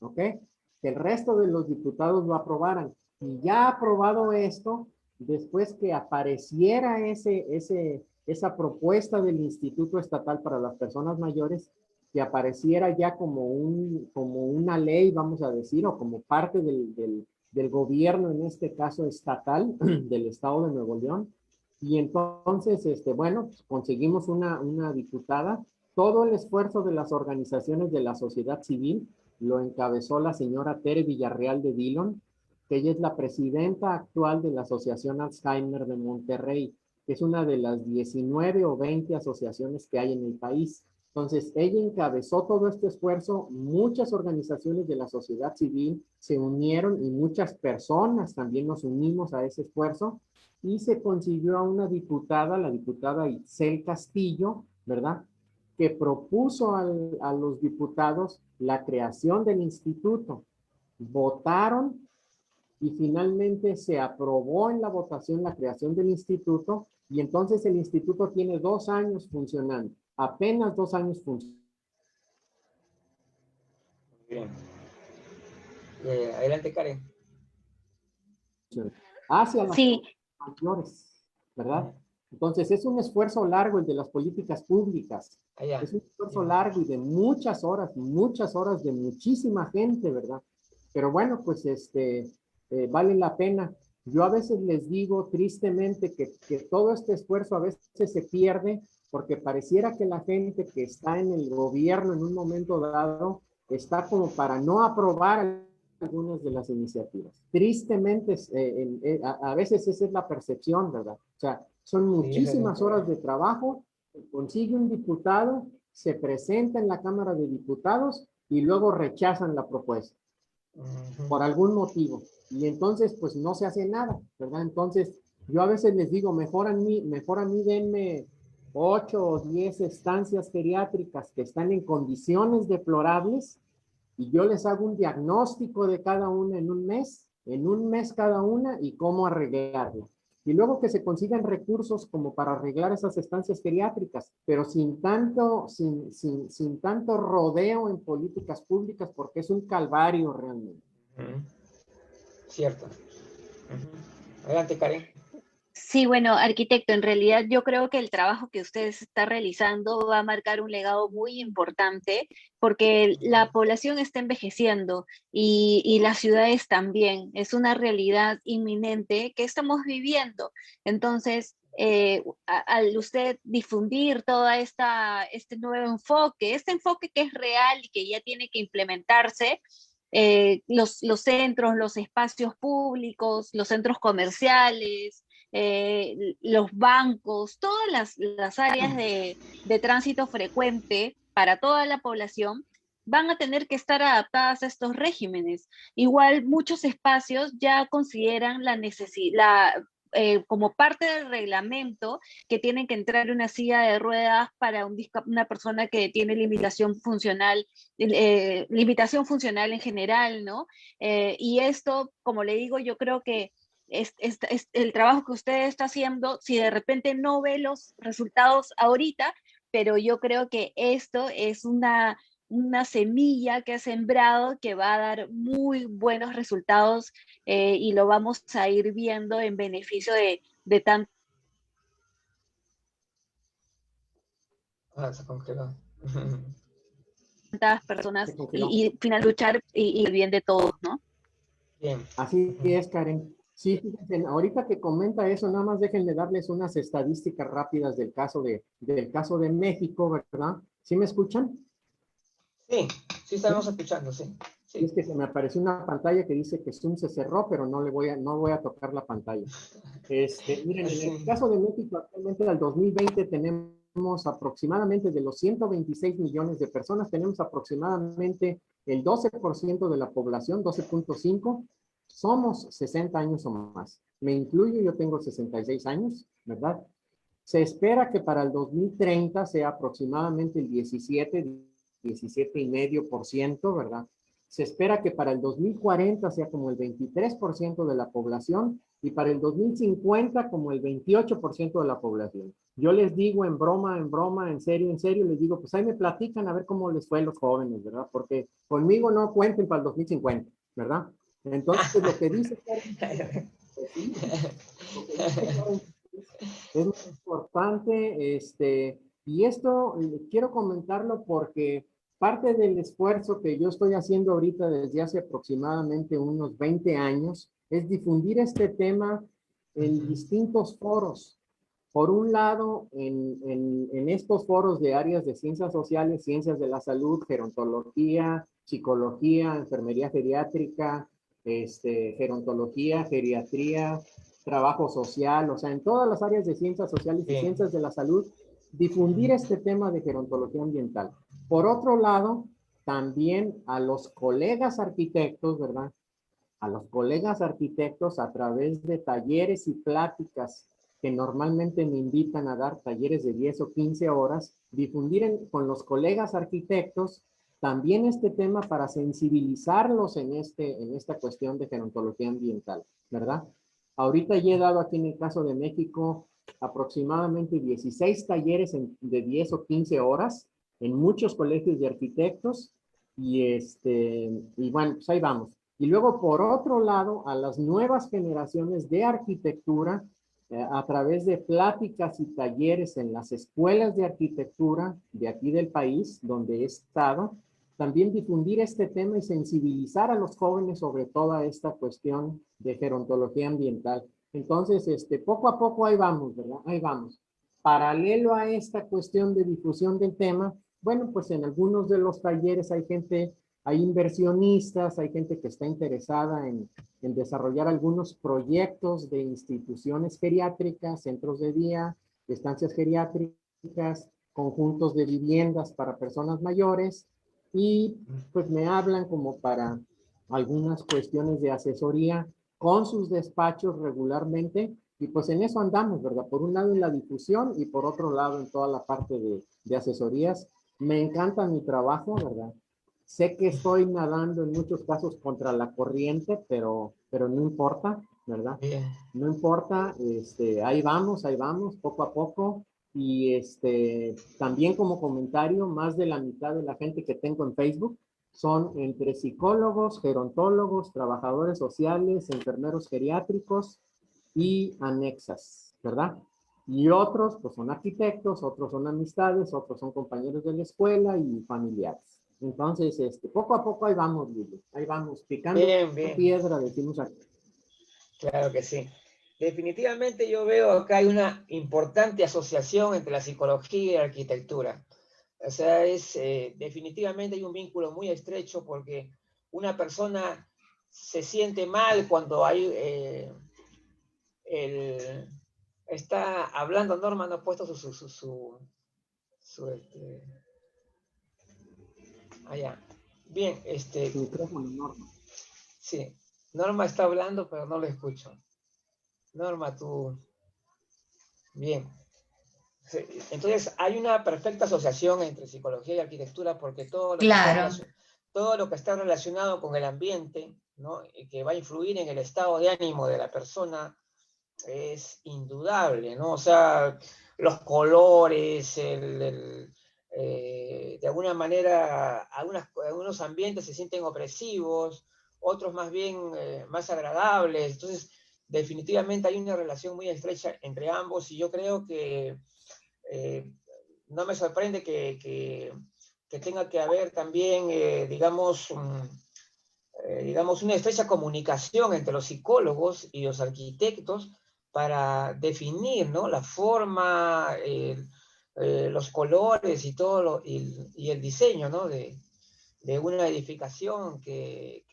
¿Ok? Que el resto de los diputados lo aprobaran. Y ya aprobado esto, después que apareciera esa propuesta del Instituto Estatal para las Personas Mayores, que apareciera ya como una ley, vamos a decir, o como parte del gobierno, en este caso estatal, del Estado de Nuevo León. Y entonces, bueno, conseguimos una diputada. Todo el esfuerzo de las organizaciones de la sociedad civil lo encabezó la señora Tere Villarreal de Dillon, que ella es la presidenta actual de la Asociación Alzheimer de Monterrey, que es una de las 19 o 20 asociaciones que hay en el país. Entonces, ella encabezó todo este esfuerzo, muchas organizaciones de la sociedad civil se unieron y muchas personas también nos unimos a ese esfuerzo y se consiguió a una diputada, la diputada Itzel Castillo, ¿verdad?, que propuso a los diputados la creación del instituto. Votaron y finalmente se aprobó en la votación la creación del instituto y entonces el instituto tiene 2 años funcionando, apenas 2 años funcionando. Bien. Adelante, Karen. Hacia las Sí, mayores, ¿verdad? Entonces es un esfuerzo largo el de las políticas públicas. Allá. Es un esfuerzo largo y de muchas horas de muchísima gente, ¿verdad? Pero bueno, pues vale la pena. Yo a veces les digo tristemente que todo este esfuerzo a veces se pierde porque pareciera que la gente que está en el gobierno en un momento dado está como para no aprobar algunas de las iniciativas. Tristemente, a veces esa es la percepción, ¿verdad? O sea, son muchísimas horas de trabajo, consigue un diputado, se presenta en la Cámara de Diputados y luego rechazan la propuesta por algún motivo. Y entonces, pues no se hace nada, ¿verdad? Entonces, yo a veces les digo, mejor a mí denme 8 o 10 estancias geriátricas que están en condiciones deplorables y yo les hago un diagnóstico de cada una en un mes cada una y cómo arreglarla. Y luego que se consigan recursos como para arreglar esas estancias geriátricas, pero sin tanto rodeo en políticas públicas, porque es un calvario realmente. Cierto. Adelante, Karen. sí, bueno, arquitecto, en realidad yo creo que el trabajo que usted está realizando va a marcar un legado muy importante porque la población está envejeciendo y las ciudades también. Es una realidad inminente que estamos viviendo. Entonces, al usted difundir todo este nuevo enfoque, este enfoque que es real y que ya tiene que implementarse, los centros, los espacios públicos, los centros comerciales, los bancos, todas las áreas de tránsito frecuente para toda la población van a tener que estar adaptadas a estos regímenes. Igual muchos espacios ya consideran la necesidad, como parte del reglamento, que tienen que entrar una silla de ruedas para una persona que tiene limitación funcional en general, ¿no? Y esto, como le digo, yo creo que es el trabajo que usted está haciendo, si de repente no ve los resultados ahorita, pero yo creo que esto es una semilla que ha sembrado que va a dar muy buenos resultados y lo vamos a ir viendo en beneficio de tantas Se congeló. personas Se congeló. y final luchar y el bien de todos, ¿no? Bien. Así es, Karen. Sí, fíjense, ahorita que comenta eso, nada más déjenme darles unas estadísticas rápidas del caso de México, ¿verdad? ¿Sí me escuchan? Sí, estamos escuchando, sí. Y es que se me apareció una pantalla que dice que Zoom se cerró, pero no voy a tocar la pantalla. Miren, en el caso de México, actualmente al 2020 tenemos aproximadamente de los 126 millones de personas, tenemos aproximadamente el 12% de la población, 12.5, somos 60 años o más. Me incluyo, yo tengo 66 años, ¿verdad? Se espera que para el 2030 sea aproximadamente el 17,5%, ¿verdad? Se espera que para el 2040 sea como el 23% de la población y para el 2050 como el 28% de la población. Yo les digo en broma, en serio, les digo, pues ahí me platican a ver cómo les fue a los jóvenes, ¿verdad? Porque conmigo no cuenten para el 2050, ¿verdad? Entonces, lo que dice pues sí, lo que dice es muy importante, y esto quiero comentarlo porque parte del esfuerzo que yo estoy haciendo ahorita desde hace aproximadamente unos 20 años es difundir este tema en distintos foros. Por un lado, en estos foros de áreas de ciencias sociales, ciencias de la salud, gerontología, psicología, enfermería geriátrica, gerontología, geriatría, trabajo social, o sea, en todas las áreas de ciencias sociales y ciencias de la salud, difundir este tema de gerontología ambiental. Por otro lado, también a los colegas arquitectos, ¿verdad? A los colegas arquitectos a través de talleres y pláticas que normalmente me invitan a dar, talleres de 10 o 15 horas, difundir con los colegas arquitectos también este tema para sensibilizarlos en esta cuestión de gerontología ambiental, ¿verdad? Ahorita ya he dado aquí en el caso de México aproximadamente 16 talleres de 10 o 15 horas en muchos colegios de arquitectos y bueno, pues ahí vamos. Y luego, por otro lado, a las nuevas generaciones de arquitectura, a través de pláticas y talleres en las escuelas de arquitectura de aquí del país, donde he estado, también difundir este tema y sensibilizar a los jóvenes sobre toda esta cuestión de gerontología ambiental. Entonces, poco a poco ahí vamos, ¿verdad? Ahí vamos. Paralelo a esta cuestión de difusión del tema, bueno, pues en algunos de los talleres hay inversionistas, hay gente que está interesada en desarrollar algunos proyectos de instituciones geriátricas, centros de día, estancias geriátricas, conjuntos de viviendas para personas mayores, y pues me hablan como para algunas cuestiones de asesoría con sus despachos regularmente, y pues en eso andamos, ¿verdad? Por un lado en la difusión y por otro lado en toda la parte de asesorías. Me encanta mi trabajo, ¿verdad? Sé que estoy nadando en muchos casos contra la corriente, pero no importa, ¿verdad? Bien. No importa, ahí vamos, poco a poco. Y también como comentario, más de la mitad de la gente que tengo en Facebook son entre psicólogos, gerontólogos, trabajadores sociales, enfermeros geriátricos y anexas, ¿verdad? Y otros, pues son arquitectos, otros son amistades, otros son compañeros de la escuela y familiares. Entonces, poco a poco ahí vamos, Lili, ahí vamos, picando Bien. piedra, decimos aquí. Claro que sí. Definitivamente yo veo acá hay una importante asociación entre la psicología y la arquitectura. O sea, definitivamente hay un vínculo muy estrecho porque una persona se siente mal cuando está hablando. Norma no ha puesto allá. Bien, Micrófono, Norma. sí, Norma está hablando, pero no lo escucho. Norma, tú. Bien. Entonces, hay una perfecta asociación entre psicología y arquitectura porque todo lo que está relacionado con el ambiente, ¿no? Y que va a influir en el estado de ánimo de la persona es indudable, ¿no? O sea, los colores, de alguna manera, algunos ambientes se sienten opresivos, otros más bien más agradables. Entonces, definitivamente hay una relación muy estrecha entre ambos y yo creo que no me sorprende que tenga que haber también, digamos, una estrecha comunicación entre los psicólogos y los arquitectos para definir, ¿no? La forma, los colores y todo y el diseño, ¿no? de una edificación que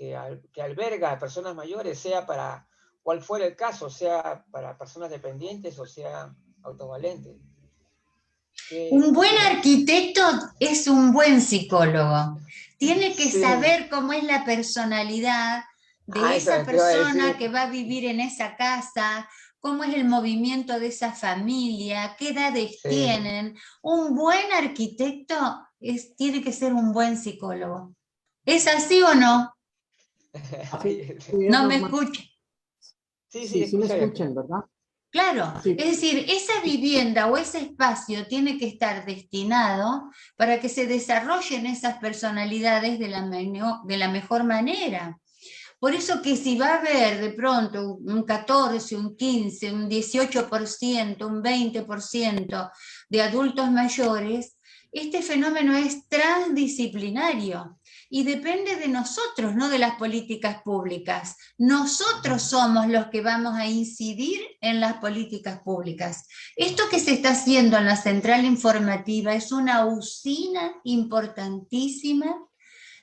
alberga a personas mayores, sea para cual fuera el caso, sea para personas dependientes o sea autovalentes. Un buen arquitecto es un buen psicólogo. Tiene que Sí. saber cómo es la personalidad de esa persona que va a vivir en esa casa, cómo es el movimiento de esa familia, qué edades tienen. Un buen arquitecto tiene que ser un buen psicólogo. ¿Es así o no? Sí, No me normal. escucha. Sí, me escuchan, ¿verdad? Claro, Sí. es decir, esa vivienda o ese espacio tiene que estar destinado para que se desarrollen esas personalidades de la mejor manera. Por eso que si va a haber de pronto un 14, un 15, un 18%, un 20% de adultos mayores, este fenómeno es transdisciplinario y depende de nosotros, no de las políticas públicas. Nosotros somos los que vamos a incidir en las políticas públicas. Esto que se está haciendo en la central informativa es una usina importantísima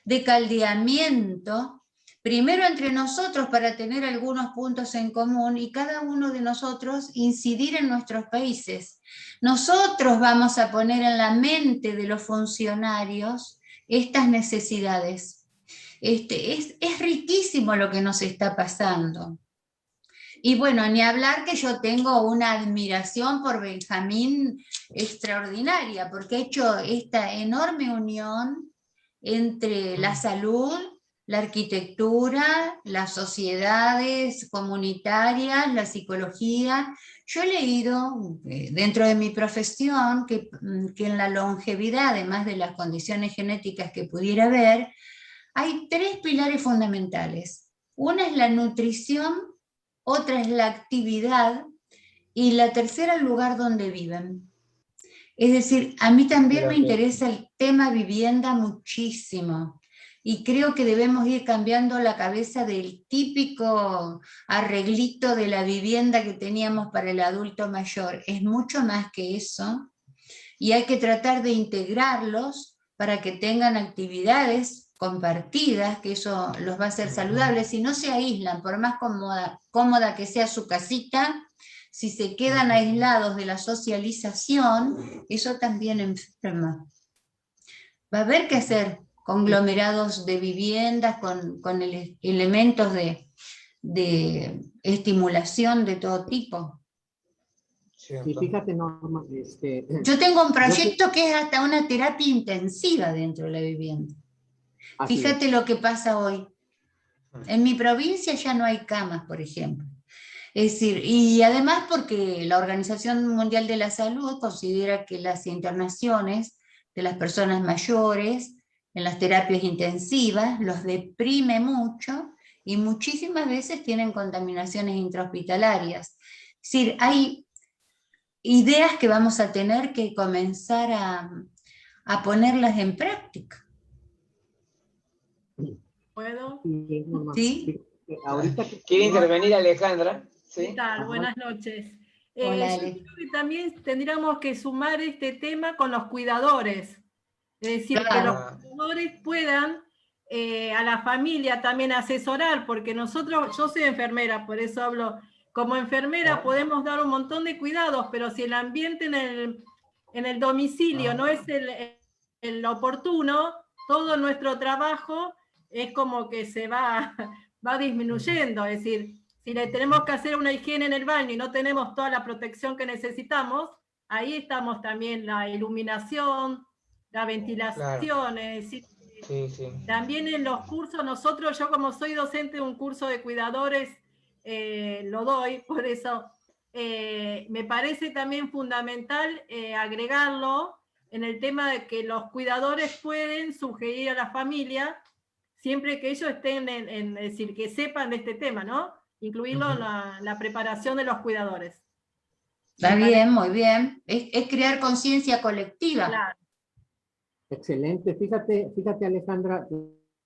de caldeamiento, primero entre nosotros para tener algunos puntos en común y cada uno de nosotros incidir en nuestros países. Nosotros vamos a poner en la mente de los funcionarios estas necesidades. Es riquísimo lo que nos está pasando. Y bueno, ni hablar que yo tengo una admiración por Benjamín extraordinaria, porque ha hecho esta enorme unión entre la salud, la arquitectura, las sociedades comunitarias, la psicología. Yo he leído dentro de mi profesión que en la longevidad, además de las condiciones genéticas que pudiera haber, hay 3 pilares fundamentales. Una es la nutrición, otra es la actividad y la tercera el lugar donde viven. Es decir, a mí también me interesa el tema vivienda muchísimo y creo que debemos ir cambiando la cabeza del típico arreglito de la vivienda que teníamos para el adulto mayor. Es mucho más que eso y hay que tratar de integrarlos para que tengan actividades compartidas, que eso los va a hacer saludables, y no se aíslan, por más cómoda que sea su casita, si se quedan aislados de la socialización, eso también enferma. Va a haber que hacer conglomerados de viviendas con elementos de estimulación de todo tipo. Y fíjate, Norma, yo tengo un proyecto que es hasta una terapia intensiva dentro de la vivienda. Fíjate lo que pasa hoy. En mi provincia ya no hay camas, por ejemplo. Es decir, y además porque la Organización Mundial de la Salud considera que las internaciones de las personas mayores en las terapias intensivas los deprime mucho y muchísimas veces tienen contaminaciones intrahospitalarias. Es decir, hay ideas que vamos a tener que comenzar a ponerlas en práctica. ¿Puedo? Sí. Ahorita ¿Quiere intervenir Alejandra? ¿Sí? ¿Qué tal? Buenas noches. Hola, yo creo que también tendríamos que sumar este tema con los cuidadores. Es decir, que los cuidadores puedan a la familia también asesorar, porque nosotros, yo soy enfermera, por eso hablo, como enfermera podemos dar un montón de cuidados, pero si el ambiente en el domicilio no es el oportuno, todo nuestro trabajo es como que se va disminuyendo. Es decir, si le tenemos que hacer una higiene en el baño y no tenemos toda la protección que necesitamos, ahí estamos también la iluminación, la ventilación, es decir, también en los cursos, nosotros, yo como soy docente de un curso de cuidadores, lo doy, por eso me parece también fundamental agregarlo en el tema de que los cuidadores pueden sugerir a la familia, siempre que ellos estén es decir, que sepan de este tema, ¿no? Incluirlo en la preparación de los cuidadores. Está bien, muy bien. Es crear conciencia colectiva. Claro. Excelente. Fíjate, Alejandra,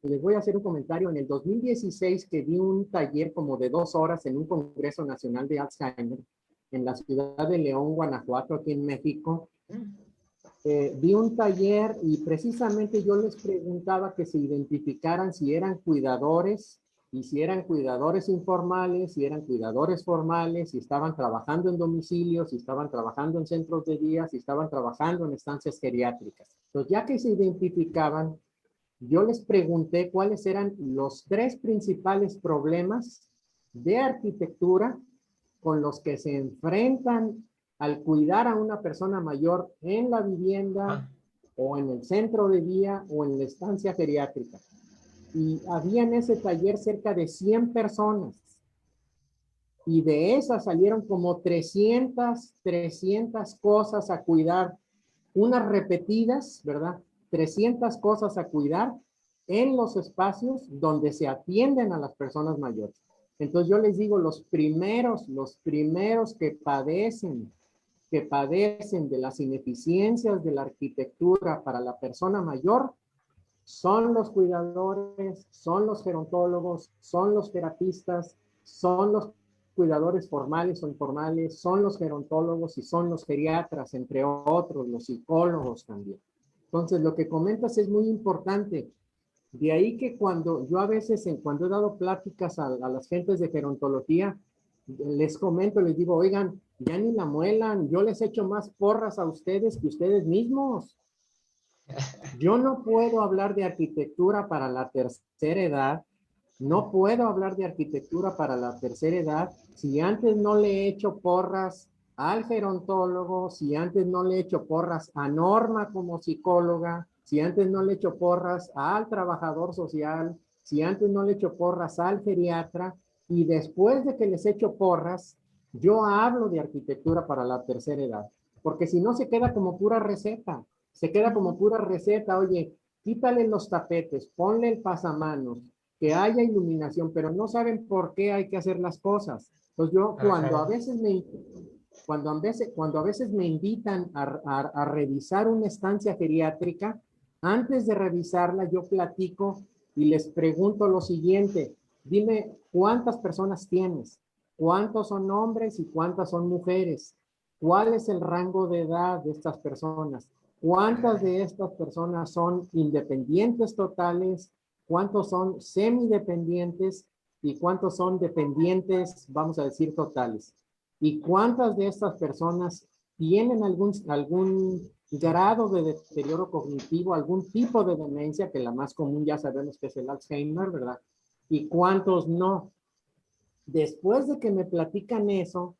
les voy a hacer un comentario. En el 2016 que di un taller como de 2 horas en un Congreso Nacional de Alzheimer en la ciudad de León, Guanajuato, aquí en México. Di un taller y precisamente yo les preguntaba que se identificaran si eran cuidadores y si eran cuidadores informales, si eran cuidadores formales, si estaban trabajando en domicilios, si estaban trabajando en centros de día, si estaban trabajando en estancias geriátricas. Entonces, ya que se identificaban, yo les pregunté cuáles eran los 3 principales problemas de arquitectura con los que se enfrentan al cuidar a una persona mayor en la vivienda o en el centro de día o en la estancia geriátrica. y había en ese taller cerca de 100 personas. Y de esas salieron como 300 cosas a cuidar, unas repetidas, ¿verdad? 300 cosas a cuidar en los espacios donde se atienden a las personas mayores. Entonces yo les digo, los primeros que padecen de las ineficiencias de la arquitectura para la persona mayor son los cuidadores, son los gerontólogos, son los terapistas, son los cuidadores formales o informales, son los gerontólogos y son los geriatras, entre otros, los psicólogos también. Entonces, lo que comentas es muy importante. De ahí que cuando yo a veces, cuando he dado pláticas a las gentes de gerontología, les comento, les digo, oigan, ya ni la muelan, yo les echo más porras a ustedes que ustedes mismos. Yo no puedo hablar de arquitectura para la tercera edad, no puedo hablar de arquitectura para la tercera edad si antes no le he hecho porras al gerontólogo, si antes no le he hecho porras a Norma como psicóloga, si antes no le he hecho porras al trabajador social, si antes no le he hecho porras al geriatra, y después de que les he hecho porras, yo hablo de arquitectura para la tercera edad, porque si no se queda como pura receta, oye, quítale los tapetes, ponle el pasamanos, que haya iluminación, pero no saben por qué hay que hacer las cosas. Entonces yo cuando a veces me invitan a revisar una estancia geriátrica, antes de revisarla yo platico y les pregunto lo siguiente: dime cuántas personas tienes, cuántos son hombres y cuántas son mujeres, cuál es el rango de edad de estas personas, cuántas de estas personas son independientes totales, cuántos son semidependientes y cuántos son dependientes, vamos a decir, totales. Y cuántas de estas personas tienen algún grado de deterioro cognitivo, algún tipo de demencia, que la más común ya sabemos que es el Alzheimer, ¿verdad? Y cuántos no. Después de que me platican eso,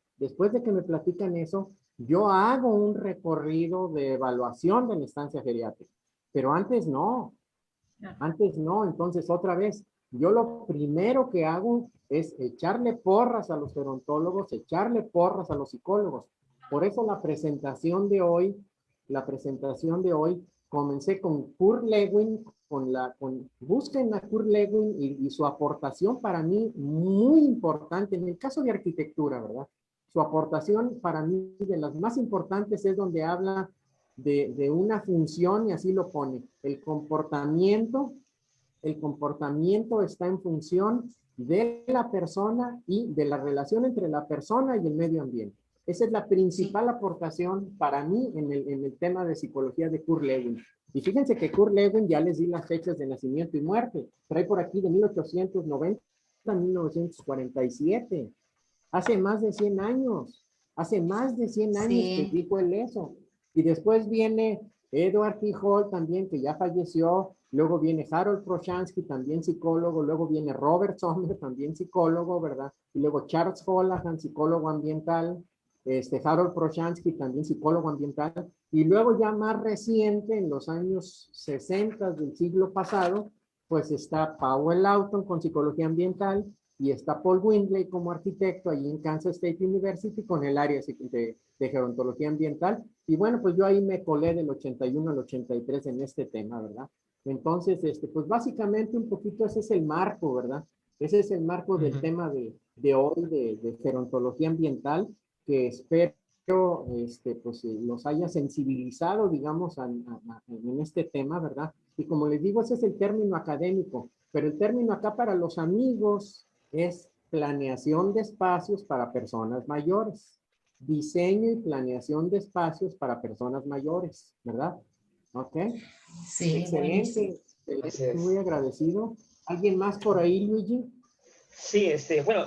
yo hago un recorrido de evaluación de la estancia geriátrica. Pero antes no. Entonces otra vez, yo lo primero que hago es echarle porras a los gerontólogos, echarle porras a los psicólogos. Por eso la presentación de hoy, comencé con Kurt Lewin, busquen a Kurt Lewin y su aportación para mí muy importante, en el caso de arquitectura, ¿verdad? Su aportación para mí de las más importantes es donde habla de una función, y así lo pone: el comportamiento está en función de la persona y de la relación entre la persona y el medio ambiente. Esa es la principal aportación para mí en el tema de psicología de Kurt Lewin. Y fíjense que Kurt Lewin, ya les di las fechas de nacimiento y muerte, trae por aquí de 1890 a 1947. Hace más de 100 años. Que dijo él eso. Y después viene Edward T. Hall también, que ya falleció. Luego viene Harold Proshansky, también psicólogo. Luego viene Robert Sommer, también psicólogo, ¿verdad? Y luego Charles Hollahan, psicólogo ambiental. Harold Proshansky, también psicólogo ambiental. Y luego ya más reciente, en los años 60 del siglo pasado, pues está Powell Lawton con psicología ambiental, y está Paul Windley como arquitecto ahí en Kansas State University con el área de gerontología ambiental. Y bueno, pues yo ahí me colé del 81 al 83 en este tema, ¿verdad? Entonces, pues básicamente un poquito ese es el marco, ¿verdad? Ese es el marco del tema de hoy de gerontología ambiental, que espero pues los haya sensibilizado, digamos, en este tema, ¿verdad? Y como les digo, ese es el término académico, pero el término acá para los amigos es planeación de espacios para personas mayores. Diseño y planeación de espacios para personas mayores, ¿verdad? ¿Ok? Sí. Excelente. Estoy muy agradecido. ¿Alguien más por ahí, Luigi? Sí, bueno,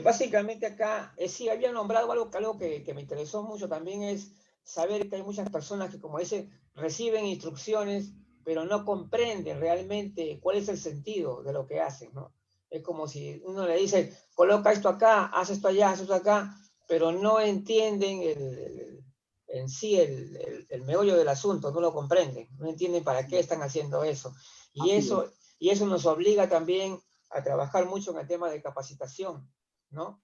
básicamente acá, sí, había nombrado algo que me interesó mucho también, es saber que hay muchas personas que, como dice, reciben instrucciones, pero no comprenden realmente cuál es el sentido de lo que hacen, ¿no? Es como si uno le dice, coloca esto acá, haz esto allá, haz esto acá, pero no entienden en sí el meollo del asunto, no lo comprenden, no entienden para qué están haciendo eso. Y Y eso nos obliga también a trabajar mucho en el tema de capacitación, ¿no?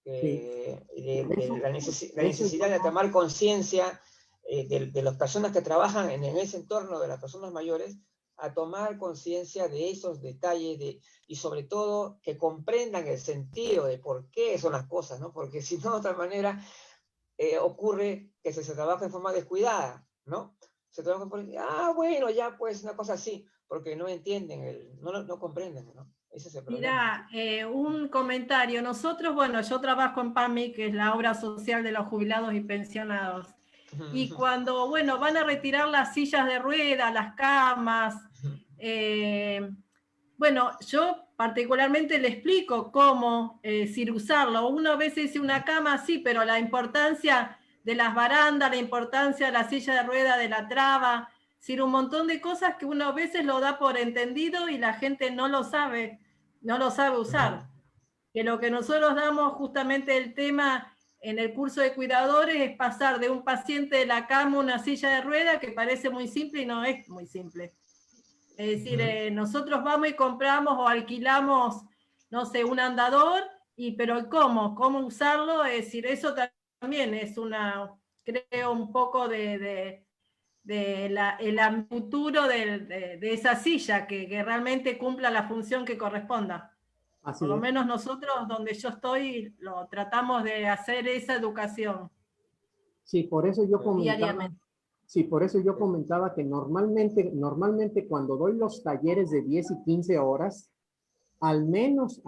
La necesidad de tomar conciencia de las personas que trabajan en ese entorno de las personas mayores, a tomar conciencia de esos detalles y sobre todo que comprendan el sentido de por qué son las cosas, ¿no? Porque si no, de otra manera, ocurre que se trabaja en forma descuidada, ¿no? Se trabaja por, bueno, ya pues una cosa así, porque no entienden, no comprenden, ¿no? Ese es el problema. Mira, un comentario. Nosotros, bueno, yo trabajo en PAMI, que es la obra social de los jubilados y pensionados. Y cuando, bueno, van a retirar las sillas de rueda, las camas, bueno, yo particularmente le explico cómo usarlo. Uno a veces dice una cama, sí, pero la importancia de las barandas, la importancia de la silla de rueda, de la traba, un montón de cosas que uno a veces lo da por entendido y la gente no lo sabe usar. Que lo que nosotros damos justamente el tema en el curso de cuidadores es pasar de un paciente de la cama a una silla de rueda, que parece muy simple y no es muy simple. Es decir, nosotros vamos y compramos o alquilamos, no sé, un andador, pero ¿cómo usarlo? Es decir, eso también es creo, un poco el futuro de esa silla, que realmente cumpla la función que corresponda. Así Por lo es. menos nosotros, donde yo estoy, lo tratamos de hacer esa educación. Sí, por eso yo comentaba. Diariamente. Sí, por eso yo comentaba que normalmente cuando doy los talleres de 10 y 15 horas, al menos,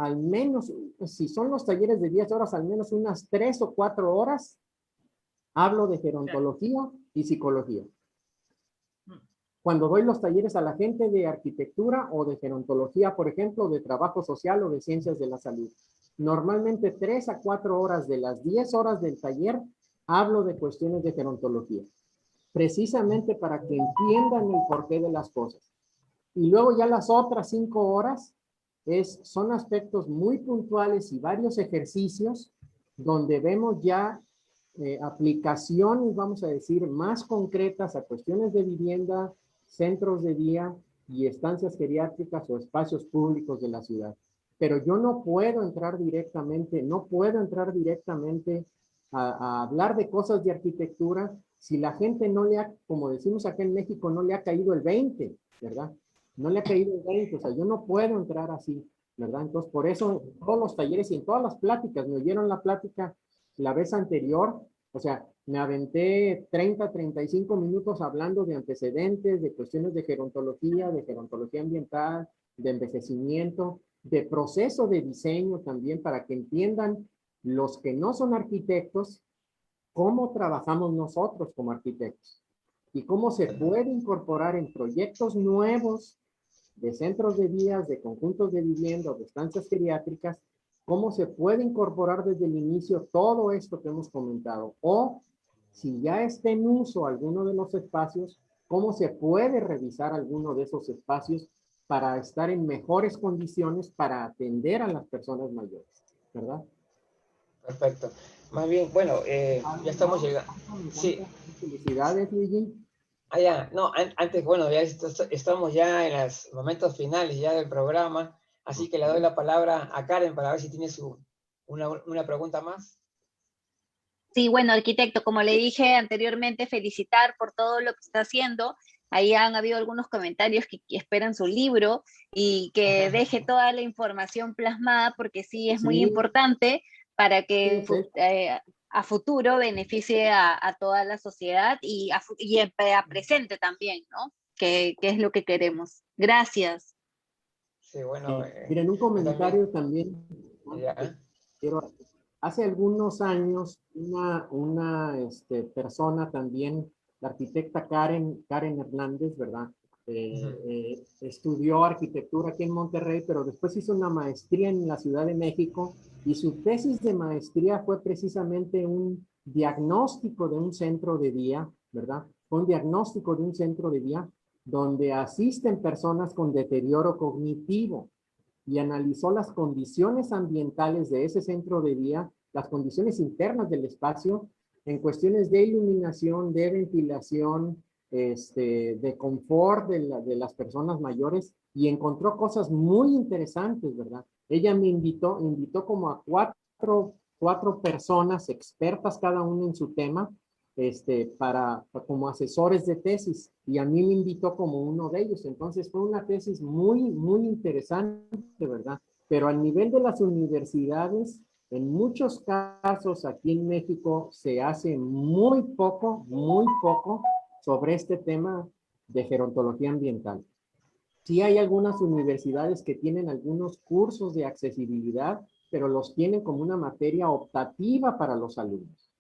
si son los talleres de 10 horas, al menos unas 3 o 4 horas, hablo de gerontología y psicología. Cuando doy los talleres a la gente de arquitectura o de gerontología, por ejemplo, de trabajo social o de ciencias de la salud, normalmente 3 a 4 horas de las 10 horas del taller, hablo de cuestiones de gerontología, precisamente para que entiendan el porqué de las cosas. Y luego ya las otras 5 horas son aspectos muy puntuales y varios ejercicios donde vemos ya aplicaciones, vamos a decir, más concretas a cuestiones de vivienda, centros de día y estancias geriátricas o espacios públicos de la ciudad. Pero yo no puedo entrar directamente a hablar de cosas de arquitectura si la gente no le ha, como decimos acá en México, no le ha caído el 20, ¿verdad? No le ha caído el 20, o sea, yo no puedo entrar así, ¿verdad? Entonces, por eso, en todos los talleres y en todas las pláticas, me oyeron la plática la vez anterior, o sea, me aventé 30, 35 minutos hablando de antecedentes, de cuestiones de gerontología ambiental, de envejecimiento, de proceso de diseño también, para que entiendan los que no son arquitectos, cómo trabajamos nosotros como arquitectos y cómo se puede incorporar en proyectos nuevos de centros de días, de conjuntos de vivienda, de estancias geriátricas, cómo se puede incorporar desde el inicio todo esto que hemos comentado. O si ya está en uso alguno de los espacios, cómo se puede revisar alguno de esos espacios para estar en mejores condiciones para atender a las personas mayores, ¿verdad? Perfecto. Más bien, bueno, ya estamos llegando. Sí. Felicidades, Luigi. Ya, no, antes, bueno, ya estamos ya en los momentos finales ya del programa, así que le doy la palabra a Karen para ver si tiene una pregunta más. Sí, bueno, arquitecto, como le dije anteriormente, felicitar por todo lo que está haciendo. Ahí han habido algunos comentarios que esperan su libro y que deje toda la información plasmada, porque sí es muy importante para que a futuro beneficie a toda la sociedad y a presente también, ¿no? Que es lo que queremos. Gracias. Sí, bueno. Miren, un comentario también. Hace algunos años, una persona también, la arquitecta Karen Hernández, ¿verdad? Estudió arquitectura aquí en Monterrey, pero después hizo una maestría en la Ciudad de México y su tesis de maestría fue precisamente un diagnóstico de un centro de día, ¿verdad? Fue un diagnóstico de un centro de día donde asisten personas con deterioro cognitivo y analizó las condiciones ambientales de ese centro de día, las condiciones internas del espacio, en cuestiones de iluminación, de ventilación, de confort de las personas mayores y encontró cosas muy interesantes, ¿verdad? Ella me invitó como a cuatro personas expertas cada una en su tema, como asesores de tesis, y a mí me invitó como uno de ellos. Entonces fue una tesis muy, muy interesante, ¿verdad? Pero al nivel de las universidades, en muchos casos aquí en México se hace muy poco sobre este tema de gerontología ambiental. Sí hay algunas universidades que tienen algunos cursos de accesibilidad, pero los tienen como una materia optativa para los alumnos.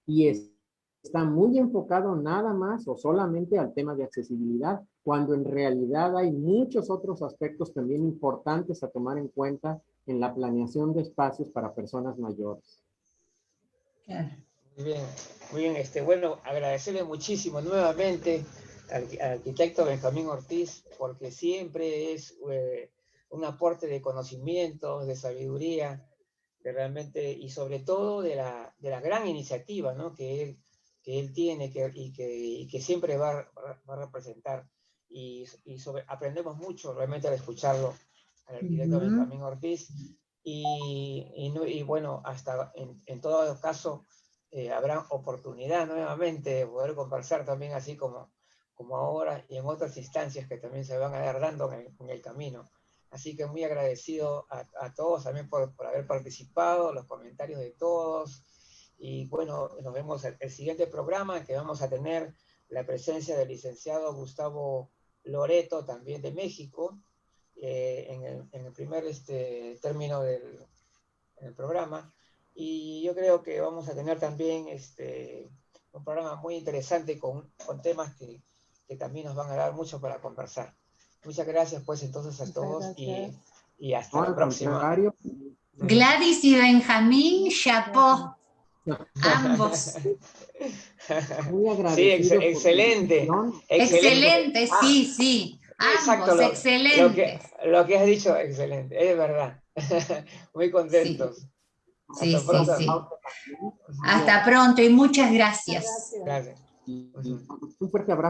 Y está muy enfocado nada más o solamente al tema de accesibilidad, cuando en realidad hay muchos otros aspectos también importantes a tomar en cuenta en la planeación de espacios para personas mayores. Claro. Muy bien, bueno, agradecerle muchísimo nuevamente al arquitecto Benjamín Ortiz, porque siempre es un aporte de conocimientos, de sabiduría, de realmente, y sobre todo de la gran iniciativa, ¿no?, que él tiene y que siempre va a representar. Y aprendemos mucho realmente al escucharlo, al arquitecto Benjamín Ortiz. Y bueno, hasta en todo caso, habrá oportunidad nuevamente de poder conversar también así como ahora y en otras instancias que también se van a ir dando en el camino. Así que muy agradecido a todos también por haber participado, los comentarios de todos. Y bueno, nos vemos el siguiente programa, que vamos a tener la presencia del licenciado Gustavo Loreto, también de México, en el primer término del programa. Y yo creo que vamos a tener también un programa muy interesante con temas que también nos van a dar mucho para conversar. Muchas gracias pues entonces a todos y hasta la próxima. Gladys y Benjamín, chapó. Ambos. Muy agradecido. Sí, excelente. Excelente, sí. Ambos, exacto, excelentes. Lo que has dicho, excelente, es verdad. Muy contentos. Sí. Hasta pronto. Sí. Hasta pronto y muchas gracias. Gracias. Un fuerte abrazo.